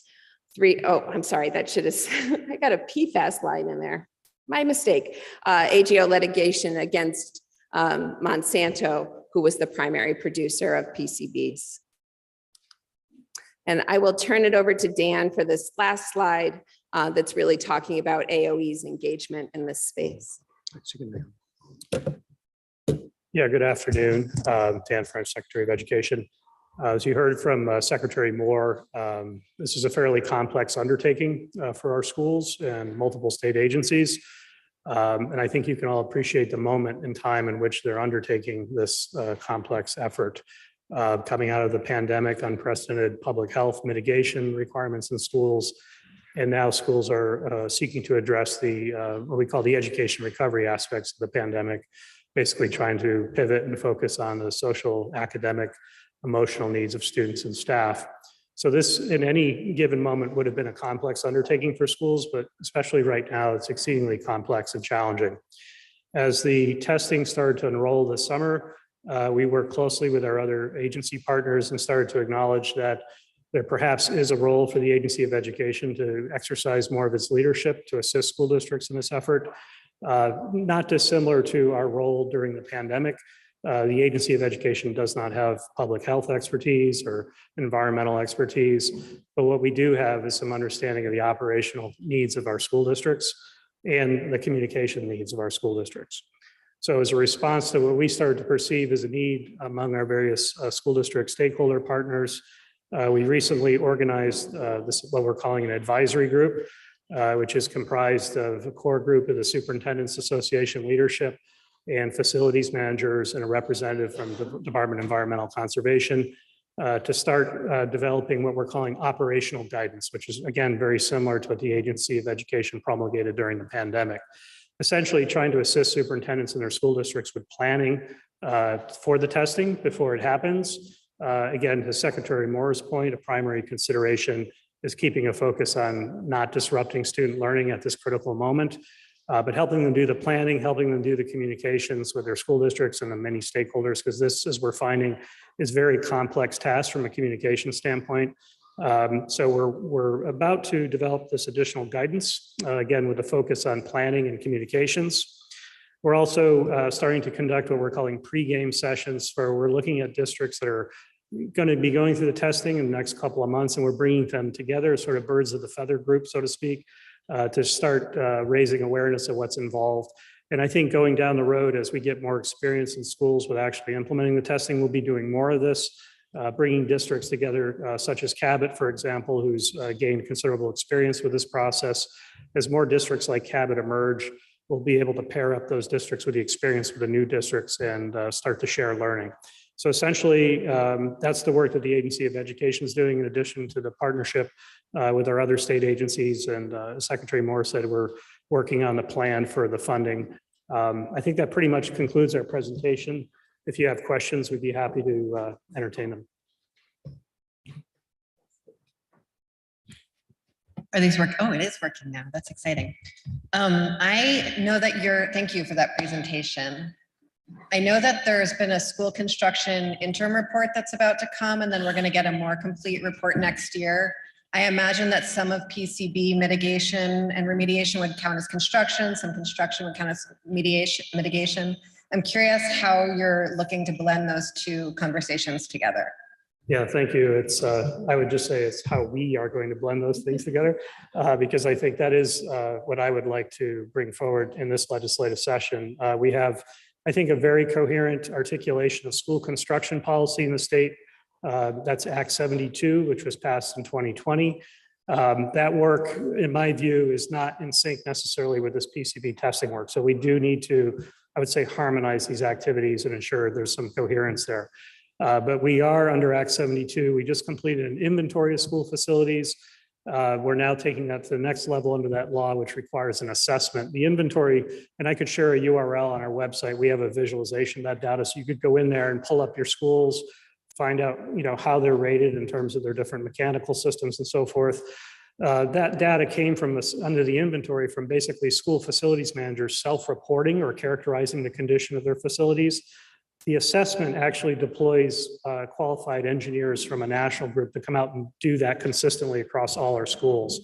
I'm sorry, that should have, I got a PFAS line in there. My mistake. AGO litigation against Monsanto, who was the primary producer of PCBs. And I will turn it over to Dan for this last slide that's really talking about AOE's engagement in this space. Yeah, good afternoon. Dan French, Secretary of Education. As you heard from Secretary Moore, this is a fairly complex undertaking for our schools and multiple state agencies. And I think you can all appreciate the moment in time in which they're undertaking this complex effort. Coming out of the pandemic, unprecedented public health mitigation requirements in schools. And now schools are seeking to address the what we call the education recovery aspects of the pandemic, basically trying to pivot and focus on the social, academic, emotional needs of students and staff. So this, in any given moment, would have been a complex undertaking for schools, but especially right now, it's exceedingly complex and challenging. As the testing started to enroll this summer, we worked closely with our other agency partners and started to acknowledge that there perhaps is a role for the Agency of Education to exercise more of its leadership to assist school districts in this effort. Not dissimilar to our role during the pandemic. The Agency of Education does not have public health expertise or environmental expertise, but what we do have is some understanding of the operational needs of our school districts and the communication needs of our school districts. So as a response to what we started to perceive as a need among our various school district stakeholder partners, we recently organized this, what we're calling an advisory group, which is comprised of a core group of the Superintendent's Association leadership and facilities managers and a representative from the Department of Environmental Conservation to start developing what we're calling operational guidance, which is again, very similar to what the Agency of Education promulgated during the pandemic. Essentially trying to assist superintendents in their school districts with planning for the testing before it happens. Again, to Secretary Moore's point, a primary consideration is keeping a focus on not disrupting student learning at this critical moment, but helping them do the planning, helping them do the communications with their school districts and the many stakeholders, because this, as we're finding, is very complex task from a communication standpoint. So we're about to develop this additional guidance, again, with a focus on planning and communications. We're also starting to conduct what we're calling pre-game sessions, where we're looking at districts that are going to be going through the testing in the next couple of months, and we're bringing them together, sort of birds of the feather group, so to speak, to start raising awareness of what's involved. And I think going down the road, as we get more experience in schools with actually implementing the testing, we'll be doing more of this, bringing districts together, such as Cabot, for example, who's gained considerable experience with this process. As more districts like Cabot emerge, we'll be able to pair up those districts with the experience with the new districts and start to share learning. So essentially, that's the work that the Agency of Education is doing, in addition to the partnership with our other state agencies. And Secretary Moore said we're working on the plan for the funding. I think that pretty much concludes our presentation. If you have questions, we'd be happy to entertain them. Are these work? Oh, it is working now. That's exciting. I know that thank you for that presentation. I know that there's been a school construction interim report that's about to come, and then we're going to get a more complete report next year. I imagine that some of PCB mitigation and remediation would count as construction, some construction would count as mitigation. I'm curious how you're looking to blend those two conversations together. Yeah, thank you. It's, I would just say it's how we are going to blend those things together, because I think that is what I would like to bring forward in this legislative session. We have, I think, a very coherent articulation of school construction policy in the state. That's Act 72, which was passed in 2020. That work, in my view, is not in sync necessarily with this PCB testing work. So we do need to, I would say, harmonize these activities and ensure there's some coherence there. But we are under Act 72. We just completed an inventory of school facilities. We're now taking that to the next level under that law, which requires an assessment. The inventory, and I could share a URL on our website. We have a visualization of that data, so you could go in there and pull up your schools, find out, how they're rated in terms of their different mechanical systems and so forth. That data came from us under the inventory from basically school facilities managers self-reporting or characterizing the condition of their facilities. The assessment actually deploys qualified engineers from a national group to come out and do that consistently across all our schools.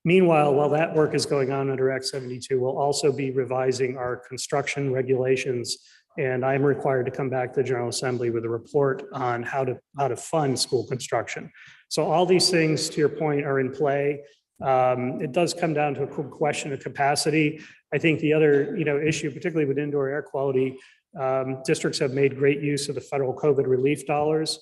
Meanwhile, while that work is going on under Act 72, we'll also be revising our construction regulations, and I'm required to come back to the General Assembly with a report on how to fund school construction. So all these things, to your point, are in play. It does come down to a quick question of capacity. I think the other issue, particularly with indoor air quality, districts have made great use of the federal COVID relief dollars.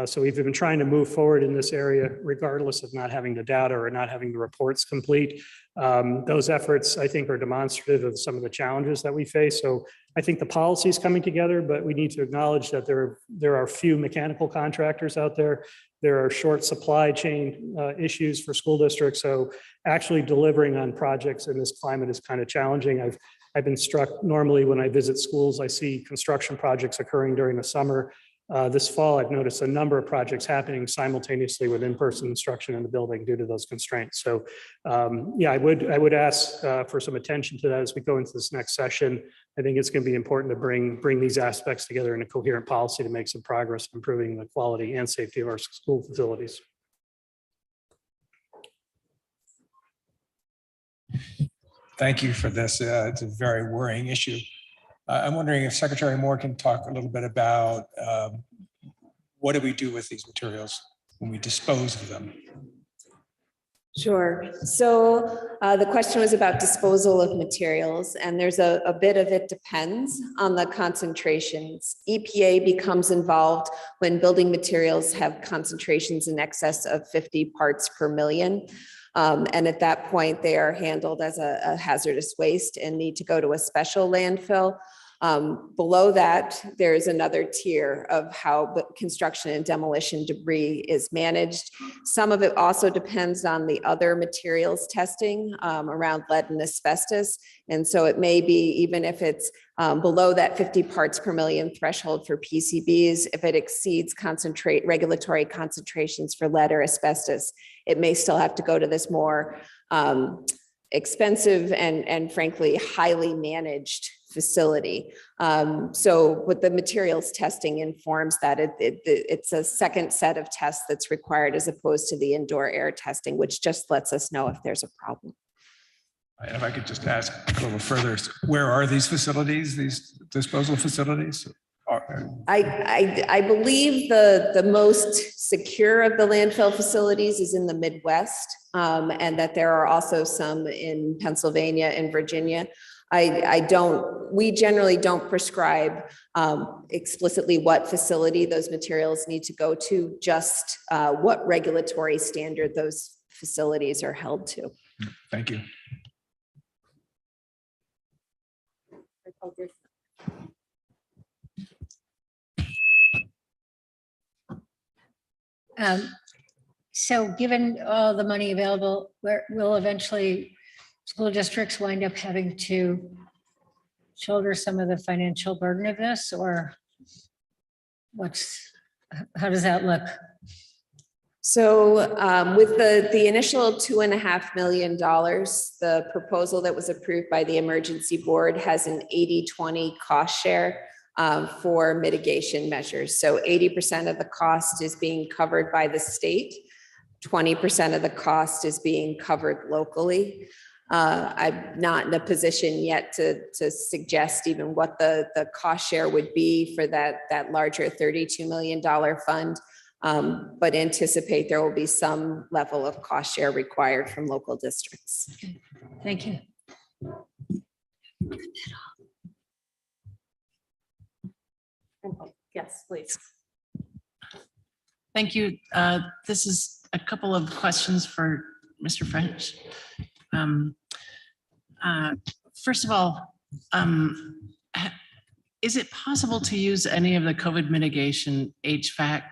So we've been trying to move forward in this area, regardless of not having the data or not having the reports complete. Those efforts, I think, are demonstrative of some of the challenges that we face. So I think the policy is coming together, but we need to acknowledge that there are few mechanical contractors out there. There are short supply chain issues for school districts. So actually delivering on projects in this climate is kind of challenging. I've been struck normally when I visit schools, I see construction projects occurring during the summer. This fall, I've noticed a number of projects happening simultaneously with in-person instruction in the building due to those constraints. So yeah, I would ask for some attention to that as we go into this next session. I think it's going to be important to bring these aspects together in a coherent policy to make some progress improving the quality and safety of our school facilities. Thank you for this. It's a very worrying issue. I'm wondering if Secretary Moore can talk a little bit about what do we do with these materials when we dispose of them? Sure. So the question was about disposal of materials, and there's a bit of it depends on the concentrations. EPA becomes involved when building materials have concentrations in excess of 50 parts per million. And at that point, they are handled as a hazardous waste and need to go to a special landfill. Below that, there is another tier of how construction and demolition debris is managed. Some of it also depends on the other materials testing around lead and asbestos. And so it may be, even if it's below that 50 parts per million threshold for PCBs, if it exceeds regulatory concentrations for lead or asbestos, it may still have to go to this more expensive and frankly, highly managed facility. So what the materials testing informs that it's a second set of tests that's required as opposed to the indoor air testing, which just lets us know if there's a problem. And if I could just ask a little further, where are these facilities, these disposal facilities? I believe the most secure of the landfill facilities is in the Midwest, and that there are also some in Pennsylvania and Virginia. We generally don't prescribe explicitly what facility those materials need to go to, just what regulatory standard those facilities are held to. Thank you. So given all the money available, where will eventually school districts wind up having to shoulder some of the financial burden of this, or how does that look? So with the initial $2.5 million, the proposal that was approved by the emergency board has an 80-20 cost share. for mitigation measures. So 80% of the cost is being covered by the state. 20% of the cost is being covered locally. I'm not in a position yet to suggest even what the cost share would be for that larger $32 million fund, but anticipate there will be some level of cost share required from local districts. Thank you. Yes, please. Thank you. This is a couple of questions for Mr. French. First of all, is it possible to use any of the COVID mitigation HVAC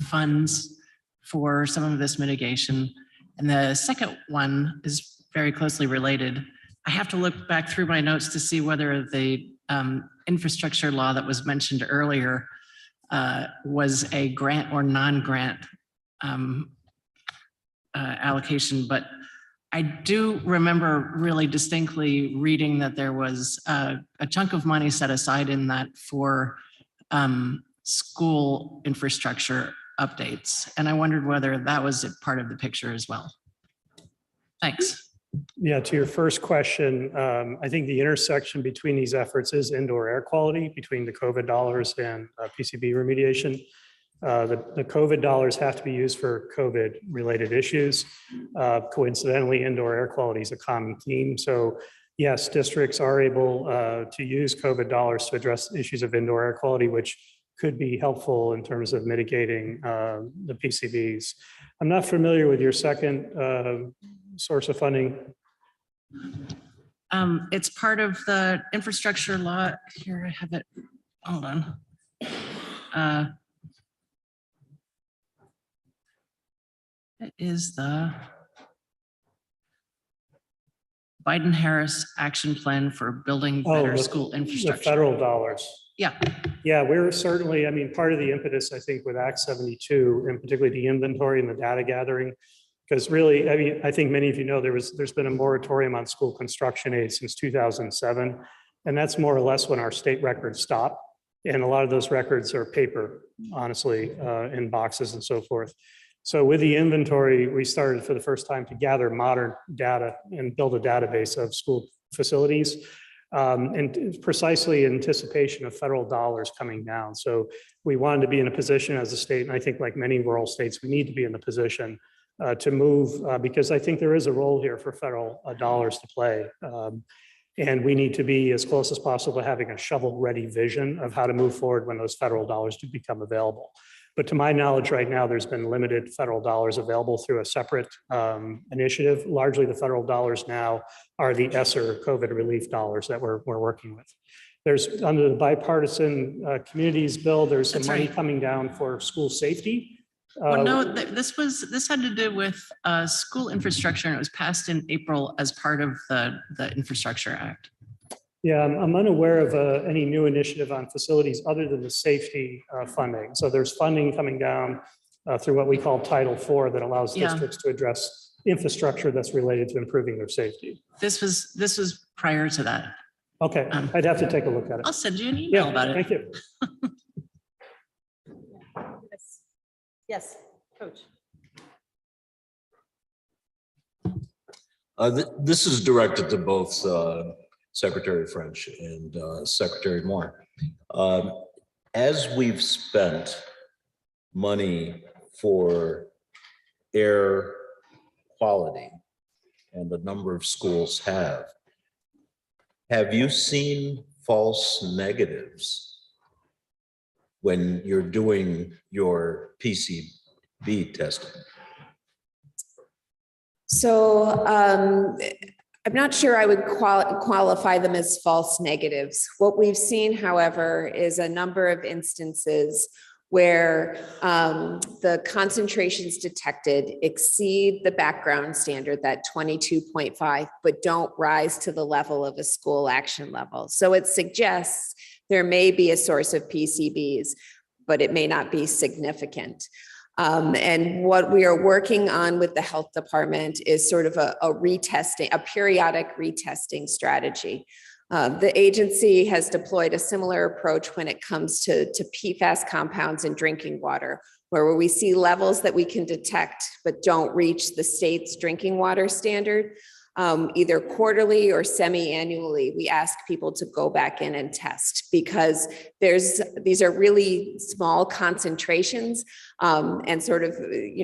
funds for some of this mitigation? And the second one is very closely related. I have to look back through my notes to see whether the infrastructure law that was mentioned earlier was a grant or non-grant allocation, but I do remember really distinctly reading that there was a chunk of money set aside in that for school infrastructure updates. And I wondered whether that was a part of the picture as well. Thanks. Yeah, to your first question, I think the intersection between these efforts is indoor air quality between the COVID dollars and PCB remediation. The COVID dollars have to be used for COVID related issues. Coincidentally, indoor air quality is a common theme. So yes, districts are able to use COVID dollars to address issues of indoor air quality, which could be helpful in terms of mitigating the PCBs. I'm not familiar with your second source of funding. It's part of the infrastructure law. Here, I have it. Hold on. It is the Biden-Harris Action Plan for Building Better School The Infrastructure. federal dollars. Yeah. Yeah, we're certainly, I mean, part of the impetus, I think, with Act 72, and particularly the inventory and the data gathering, because really, I mean, I think many of you know there's been a moratorium on school construction aid since 2007, and that's more or less when our state records stop. And a lot of those records are paper, honestly, in boxes and so forth. So with the inventory, we started for the first time to gather modern data and build a database of school facilities. And precisely in anticipation of federal dollars coming down. So we wanted to be in a position as a state, and I think like many rural states, we need to be in the position to move because I think there is a role here for federal dollars to play. And we need to be as close as possible to having a shovel-ready vision of how to move forward when those federal dollars do become available. But to my knowledge right now, there's been limited federal dollars available through a separate initiative. Largely the federal dollars now are the ESSER COVID relief dollars that we're working with. There's under the bipartisan communities bill, there's some money coming down for school safety. Well, no, this had to do with school infrastructure, and it was passed in April as part of the Infrastructure Act. Yeah, I'm unaware of any new initiative on facilities other than the safety funding. So there's funding coming down through what we call Title IV that allows districts to address infrastructure that's related to improving their safety. This was prior to that. Okay, I'd have to take a look at it. I'll send you an email about it. Thank you. Yes, Coach. This is directed to both Secretary French and Secretary Moore. As we've spent money for air quality, and a number of schools have you seen false negatives when you're doing your PCB testing? So I'm not sure I would qualify them as false negatives. What we've seen, however, is a number of instances where the concentrations detected exceed the background standard, that 22.5, but don't rise to the level of a school action level. So it suggests there may be a source of PCBs, but it may not be significant. And what we are working on with the health department is sort of a retesting, a periodic retesting strategy. The agency has deployed a similar approach when it comes to PFAS compounds in drinking water, where we see levels that we can detect but don't reach the state's drinking water standard. Either quarterly or semi-annually, we ask people to go back in and test, because these are really small concentrations, and sort of,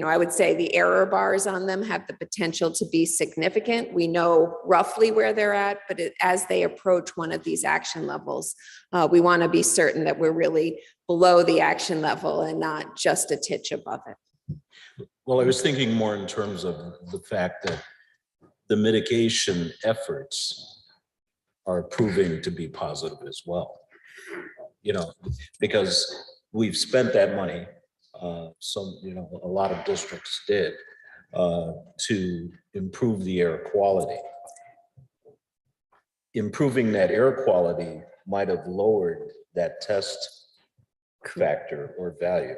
I would say the error bars on them have the potential to be significant. We know roughly where they're at, but as they approach one of these action levels, we want to be certain that we're really below the action level and not just a titch above it. Well, I was thinking more in terms of the fact that the mitigation efforts are proving to be positive as well. Because we've spent that money, a lot of districts did, to improve the air quality. Improving that air quality might have lowered that test factor or value.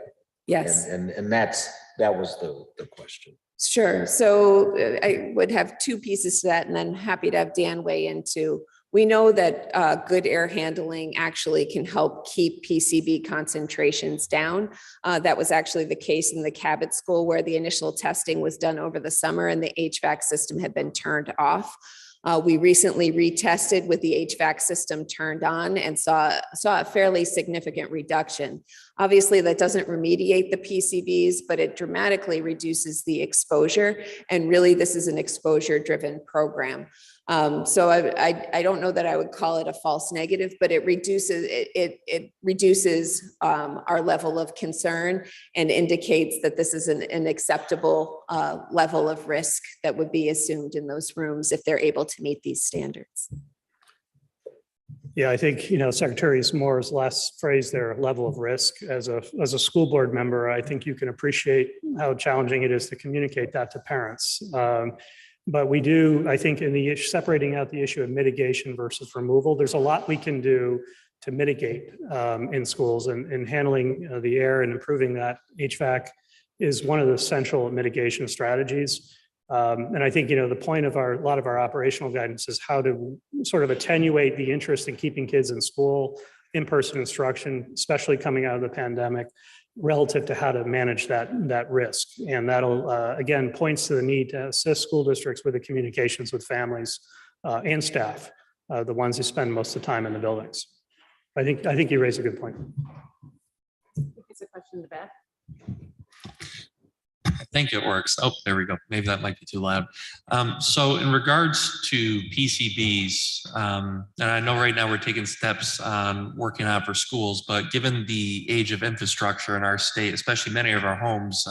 Yes. And that was the question. Sure. So I would have two pieces to that, and then happy to have Dan weigh in too. We know that good air handling actually can help keep PCB concentrations down. That was actually the case in the Cabot School, where the initial testing was done over the summer and the HVAC system had been turned off. We recently retested with the HVAC system turned on and saw a fairly significant reduction. Obviously, that doesn't remediate the PCBs, but it dramatically reduces the exposure. And really, this is an exposure-driven program. So I don't know that I would call it a false negative, but it reduces our level of concern and indicates that this is an acceptable level of risk that would be assumed in those rooms if they're able to meet these standards. Yeah, I think, Secretary Moore's last phrase there, level of risk, as a school board member, I think you can appreciate how challenging it is to communicate that to parents. But we do, I think, separating out the issue of mitigation versus removal, there's a lot we can do to mitigate in schools, and handling the air and improving that. HVAC is one of the central mitigation strategies. And I think, the point of a lot of our operational guidance is how to sort of attenuate the interest in keeping kids in school, in-person instruction, especially coming out of the pandemic, relative to how to manage that risk. And that'll, again, points to the need to assist school districts with the communications with families and staff, the ones who spend most of the time in the buildings. I think you raise a good point. It's a question in the back. I think it works. Oh, there we go. Maybe that might be too loud. So in regards to PCBs, and I know right now we're taking steps on working on for schools, but given the age of infrastructure in our state, especially many of our homes,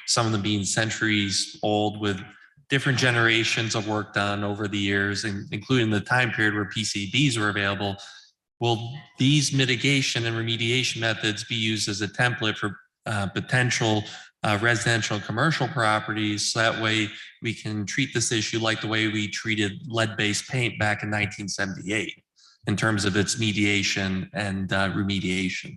some of them being centuries old with different generations of work done over the years, including the time period where PCBs were available, will these mitigation and remediation methods be used as a template for potential residential and commercial properties, so that way we can treat this issue like the way we treated lead-based paint back in 1978 in terms of its mediation and remediation?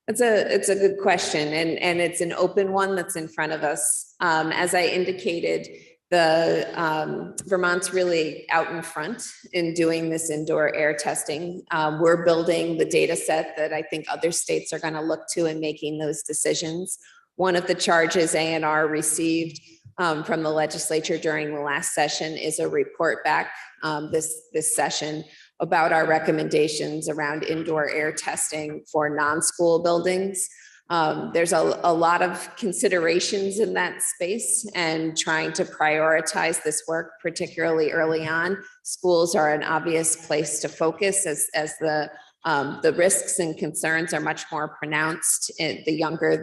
It's a good question, and it's an open one that's in front of us. As I indicated, Vermont's really out in front in doing this indoor air testing. We're building the data set that I think other states are going to look to in making those decisions. One of the charges ANR received from the legislature during the last session is a report back this session about our recommendations around indoor air testing for non-school buildings. There's a lot of considerations in that space, and trying to prioritize this work, particularly early on. Schools are an obvious place to focus as the risks and concerns are much more pronounced the younger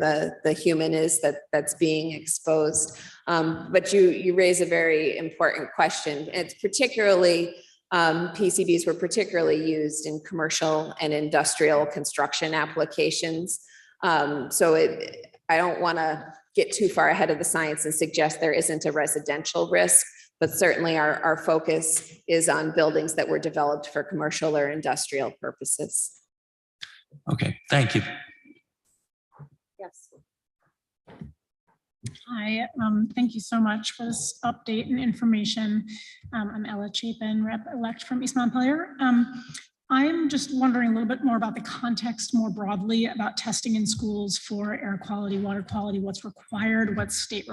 the human is that's being exposed. But you raise a very important question. It's particularly PCBs were particularly used in commercial and industrial construction applications. So I don't want to get too far ahead of the science and suggest there isn't a residential risk, but certainly our focus is on buildings that were developed for commercial or industrial purposes. Okay, thank you. Yes. Hi, thank you so much for this update and information. I'm Ella Chapin, rep-elect from East Montpelier. I'm just wondering a little bit more about the context more broadly about testing in schools for air quality, water quality, what's required, what's state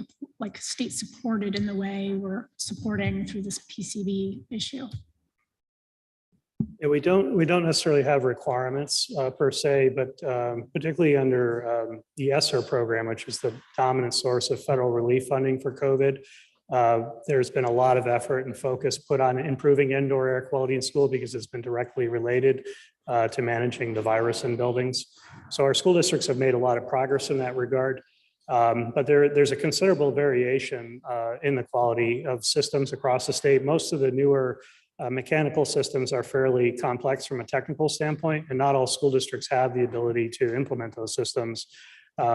supported in the way we're supporting through this PCB issue. Yeah, we don't necessarily have requirements per se, but particularly under the ESSER program, which is the dominant source of federal relief funding for COVID. There's been a lot of effort and focus put on improving indoor air quality in school because it's been directly related to managing the virus in buildings. So our school districts have made a lot of progress in that regard. But there's a considerable variation in the quality of systems across the state. Most of the newer mechanical systems are fairly complex from a technical standpoint, and not all school districts have the ability to implement those systems.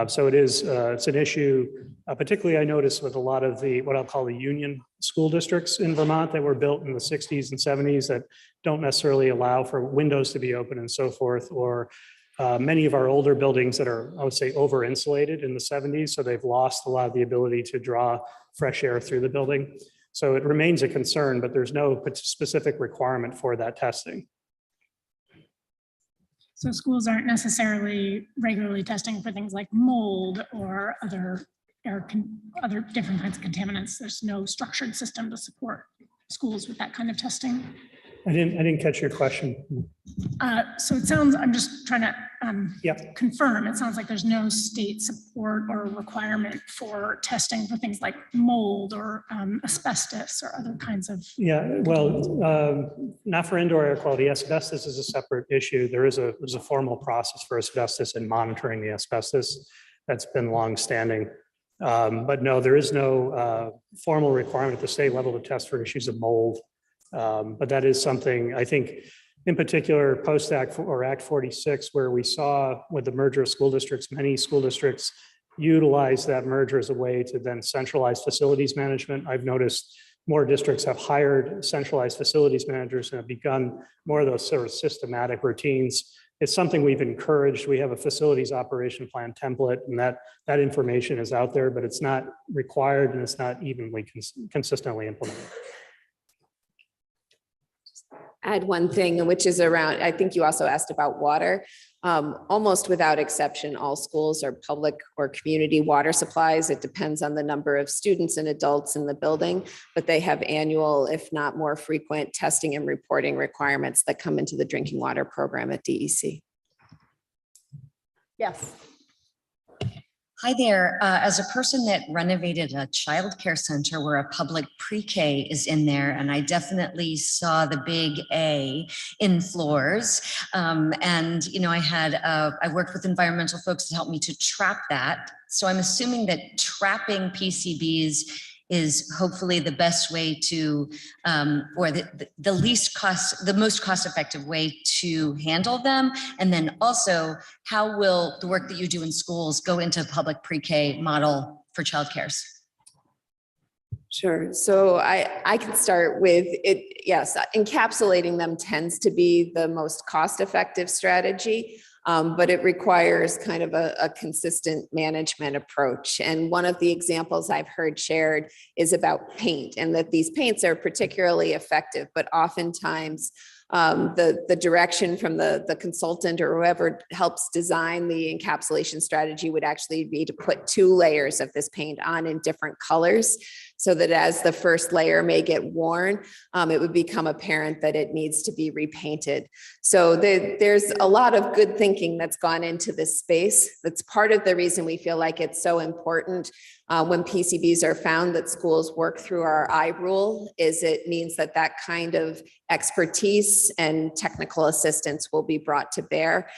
So it's an issue, particularly I noticed with a lot of the, what I'll call the union school districts in Vermont that were built in the 60s and 70s that don't necessarily allow for windows to be open and so forth, or many of our older buildings that are, I would say, over insulated in the 70s. So they've lost a lot of the ability to draw fresh air through the building. So it remains a concern, but there's no specific requirement for that testing. So schools aren't necessarily regularly testing for things like mold or other different kinds of contaminants. There's no structured system to support schools with that kind of testing. I didn't catch your question. So it sounds, I'm just trying to confirm, it sounds like there's no state support or requirement for testing for things like mold or asbestos or other kinds of. Yeah, well, not for indoor air quality. Asbestos is a separate issue. There's a formal process for asbestos and monitoring the asbestos. That's been longstanding. But no, there is no formal requirement at the state level to test for issues of mold. But that is something I think in particular post-Act or Act 46, where we saw with the merger of school districts, many school districts utilize that merger as a way to then centralize facilities management. I've noticed more districts have hired centralized facilities managers and have begun more of those sort of systematic routines. It's something we've encouraged. We have a facilities operation plan template, and that information is out there, but it's not required and it's not evenly consistently implemented. Add one thing, which is around, I think you also asked about water. Almost without exception, all schools are public or community water supplies. It depends on the number of students and adults in the building, but they have annual, if not more frequent, testing and reporting requirements that come into the drinking water program at DEC. Yes. Hi there. As a person that renovated a childcare center where a public pre-K is in there, and I definitely saw the big A in floors. And, you know, I worked with environmental folks to help me to trap that. So I'm assuming that trapping PCBs is hopefully the best way to, or the least cost, the most cost-effective way to handle them. And then also, how will the work that you do in schools go into public pre-K model for childcares? Sure. So I can start with it. Yes, encapsulating them tends to be the most cost-effective strategy. But it requires kind of a consistent management approach. And one of the examples I've heard shared is about paint, and that these paints are particularly effective, but oftentimes the direction from the consultant or whoever helps design the encapsulation strategy would actually be to put 2 layers of this paint on in different colors, so that as the first layer may get worn, it would become apparent that it needs to be repainted. So there's a lot of good thinking that's gone into this space. That's part of the reason we feel like it's so important when PCBs are found that schools work through our I rule, is it means that that kind of expertise and technical assistance will be brought to bear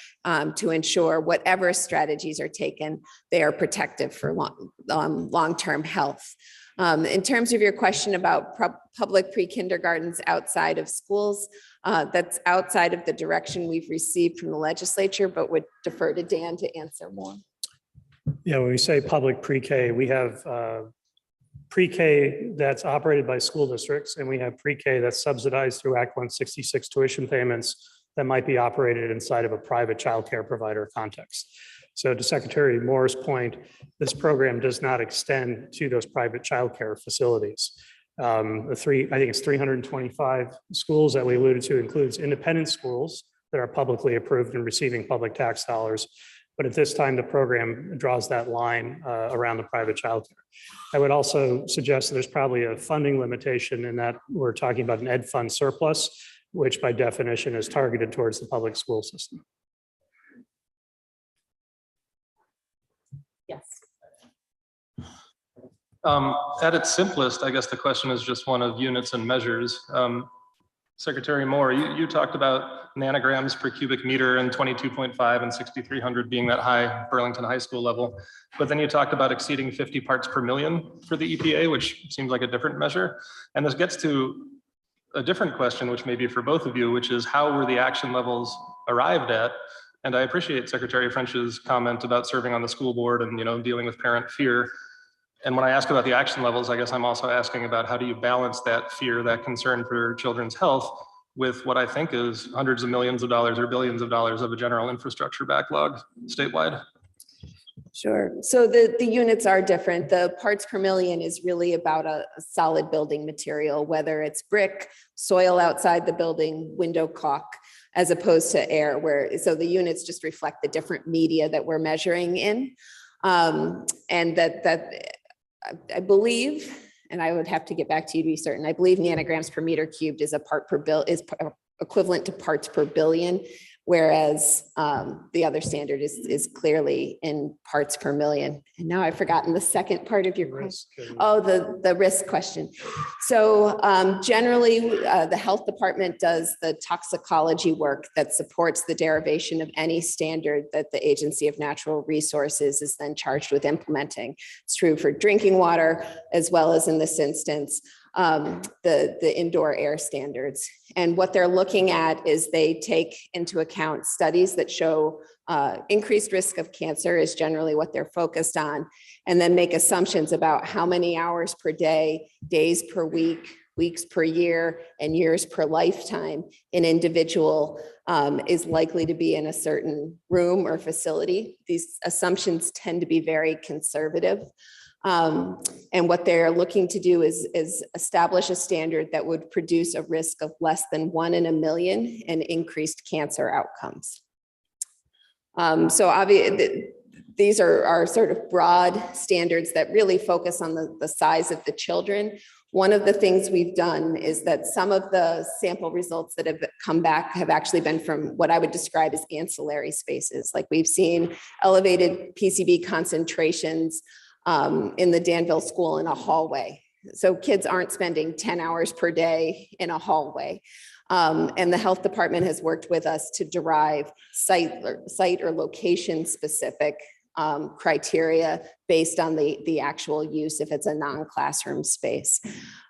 to ensure whatever strategies are taken, they are protective for long-term health. In terms of your question about public pre-kindergartens outside of schools, that's outside of the direction we've received from the legislature, but would defer to Dan to answer more. Yeah, when we say public pre-K, we have pre-K that's operated by school districts, and we have pre-K that's subsidized through Act 166 tuition payments that might be operated inside of a private childcare provider context. So to Secretary Moore's point, this program does not extend to those private childcare facilities. I think it's 325 schools that we alluded to includes independent schools that are publicly approved and receiving public tax dollars. But at this time, the program draws that line around the private childcare. I would also suggest that there's probably a funding limitation in that we're talking about an ed fund surplus, which by definition is targeted towards the public school system. Yes. At its simplest, I guess the question is just one of units and measures. Secretary Moore, you talked about nanograms per cubic meter and 22.5 and 6,300 being that high Burlington High School level. But then you talked about exceeding 50 parts per million for the EPA, which seems like a different measure. And this gets to a different question, which may be for both of you, which is how were the action levels arrived at? And I appreciate Secretary French's comment about serving on the school board and, dealing with parent fear. And when I ask about the action levels, I guess I'm also asking about how do you balance that fear, that concern for children's health with what I think is hundreds of millions of dollars or billions of dollars of a general infrastructure backlog statewide? Sure. So the units are different. The parts per million is really about a solid building material, whether it's brick, soil outside the building, window caulk, as opposed to air, so the units just reflect the different media that we're measuring in. And that I believe, and I would have to get back to you to be certain, I believe nanograms per meter cubed is equivalent to parts per billion, whereas the other standard is clearly in parts per million. And now I've forgotten the second part of your question. Oh, the risk question. So generally, the health department does the toxicology work that supports the derivation of any standard that the Agency of Natural Resources is then charged with implementing. It's true for drinking water, as well as in this instance, the indoor air standards. And what they're looking at is they take into account studies that show increased risk of cancer is generally what they're focused on, and then make assumptions about how many hours per day, days per week, weeks per year, and years per lifetime an individual is likely to be in a certain room or facility. These assumptions tend to be very conservative. And what they're looking to do is establish a standard that would produce a risk of less than 1 in a million in increased cancer outcomes. So obviously, these are sort of broad standards that really focus on the size of the children. One of the things we've done is that some of the sample results that have come back have actually been from what I would describe as ancillary spaces. Like we've seen elevated PCB concentrations in the Danville School in a hallway. So kids aren't spending 10 hours per day in a hallway. And the health department has worked with us to derive site or location specific criteria based on the actual use if it's a non-classroom space.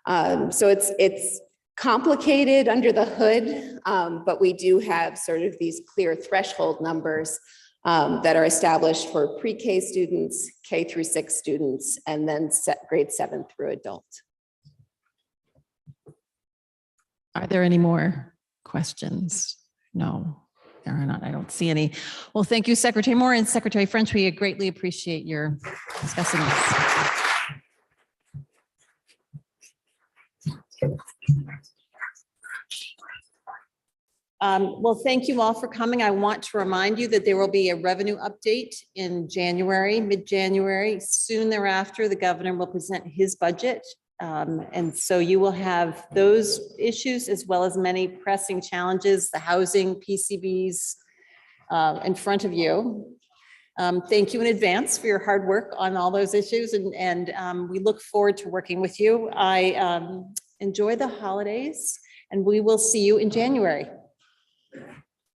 So it's complicated under the hood, but we do have sort of these clear threshold numbers that are established for pre-K students, K through 6 students, and then grade 7 through adult. Are there any more questions? No, there are not. I don't see any. Well, thank you, Secretary Moore and Secretary French. We greatly appreciate your discussing this. Well, thank you all for coming. I want to remind you that there will be a revenue update in January, mid-January. Soon thereafter, the governor will present his budget. And so you will have those issues as well as many pressing challenges, the housing, PCBs in front of you. Thank you in advance for your hard work on all those issues. And we look forward to working with you. I enjoy the holidays and we will see you in January.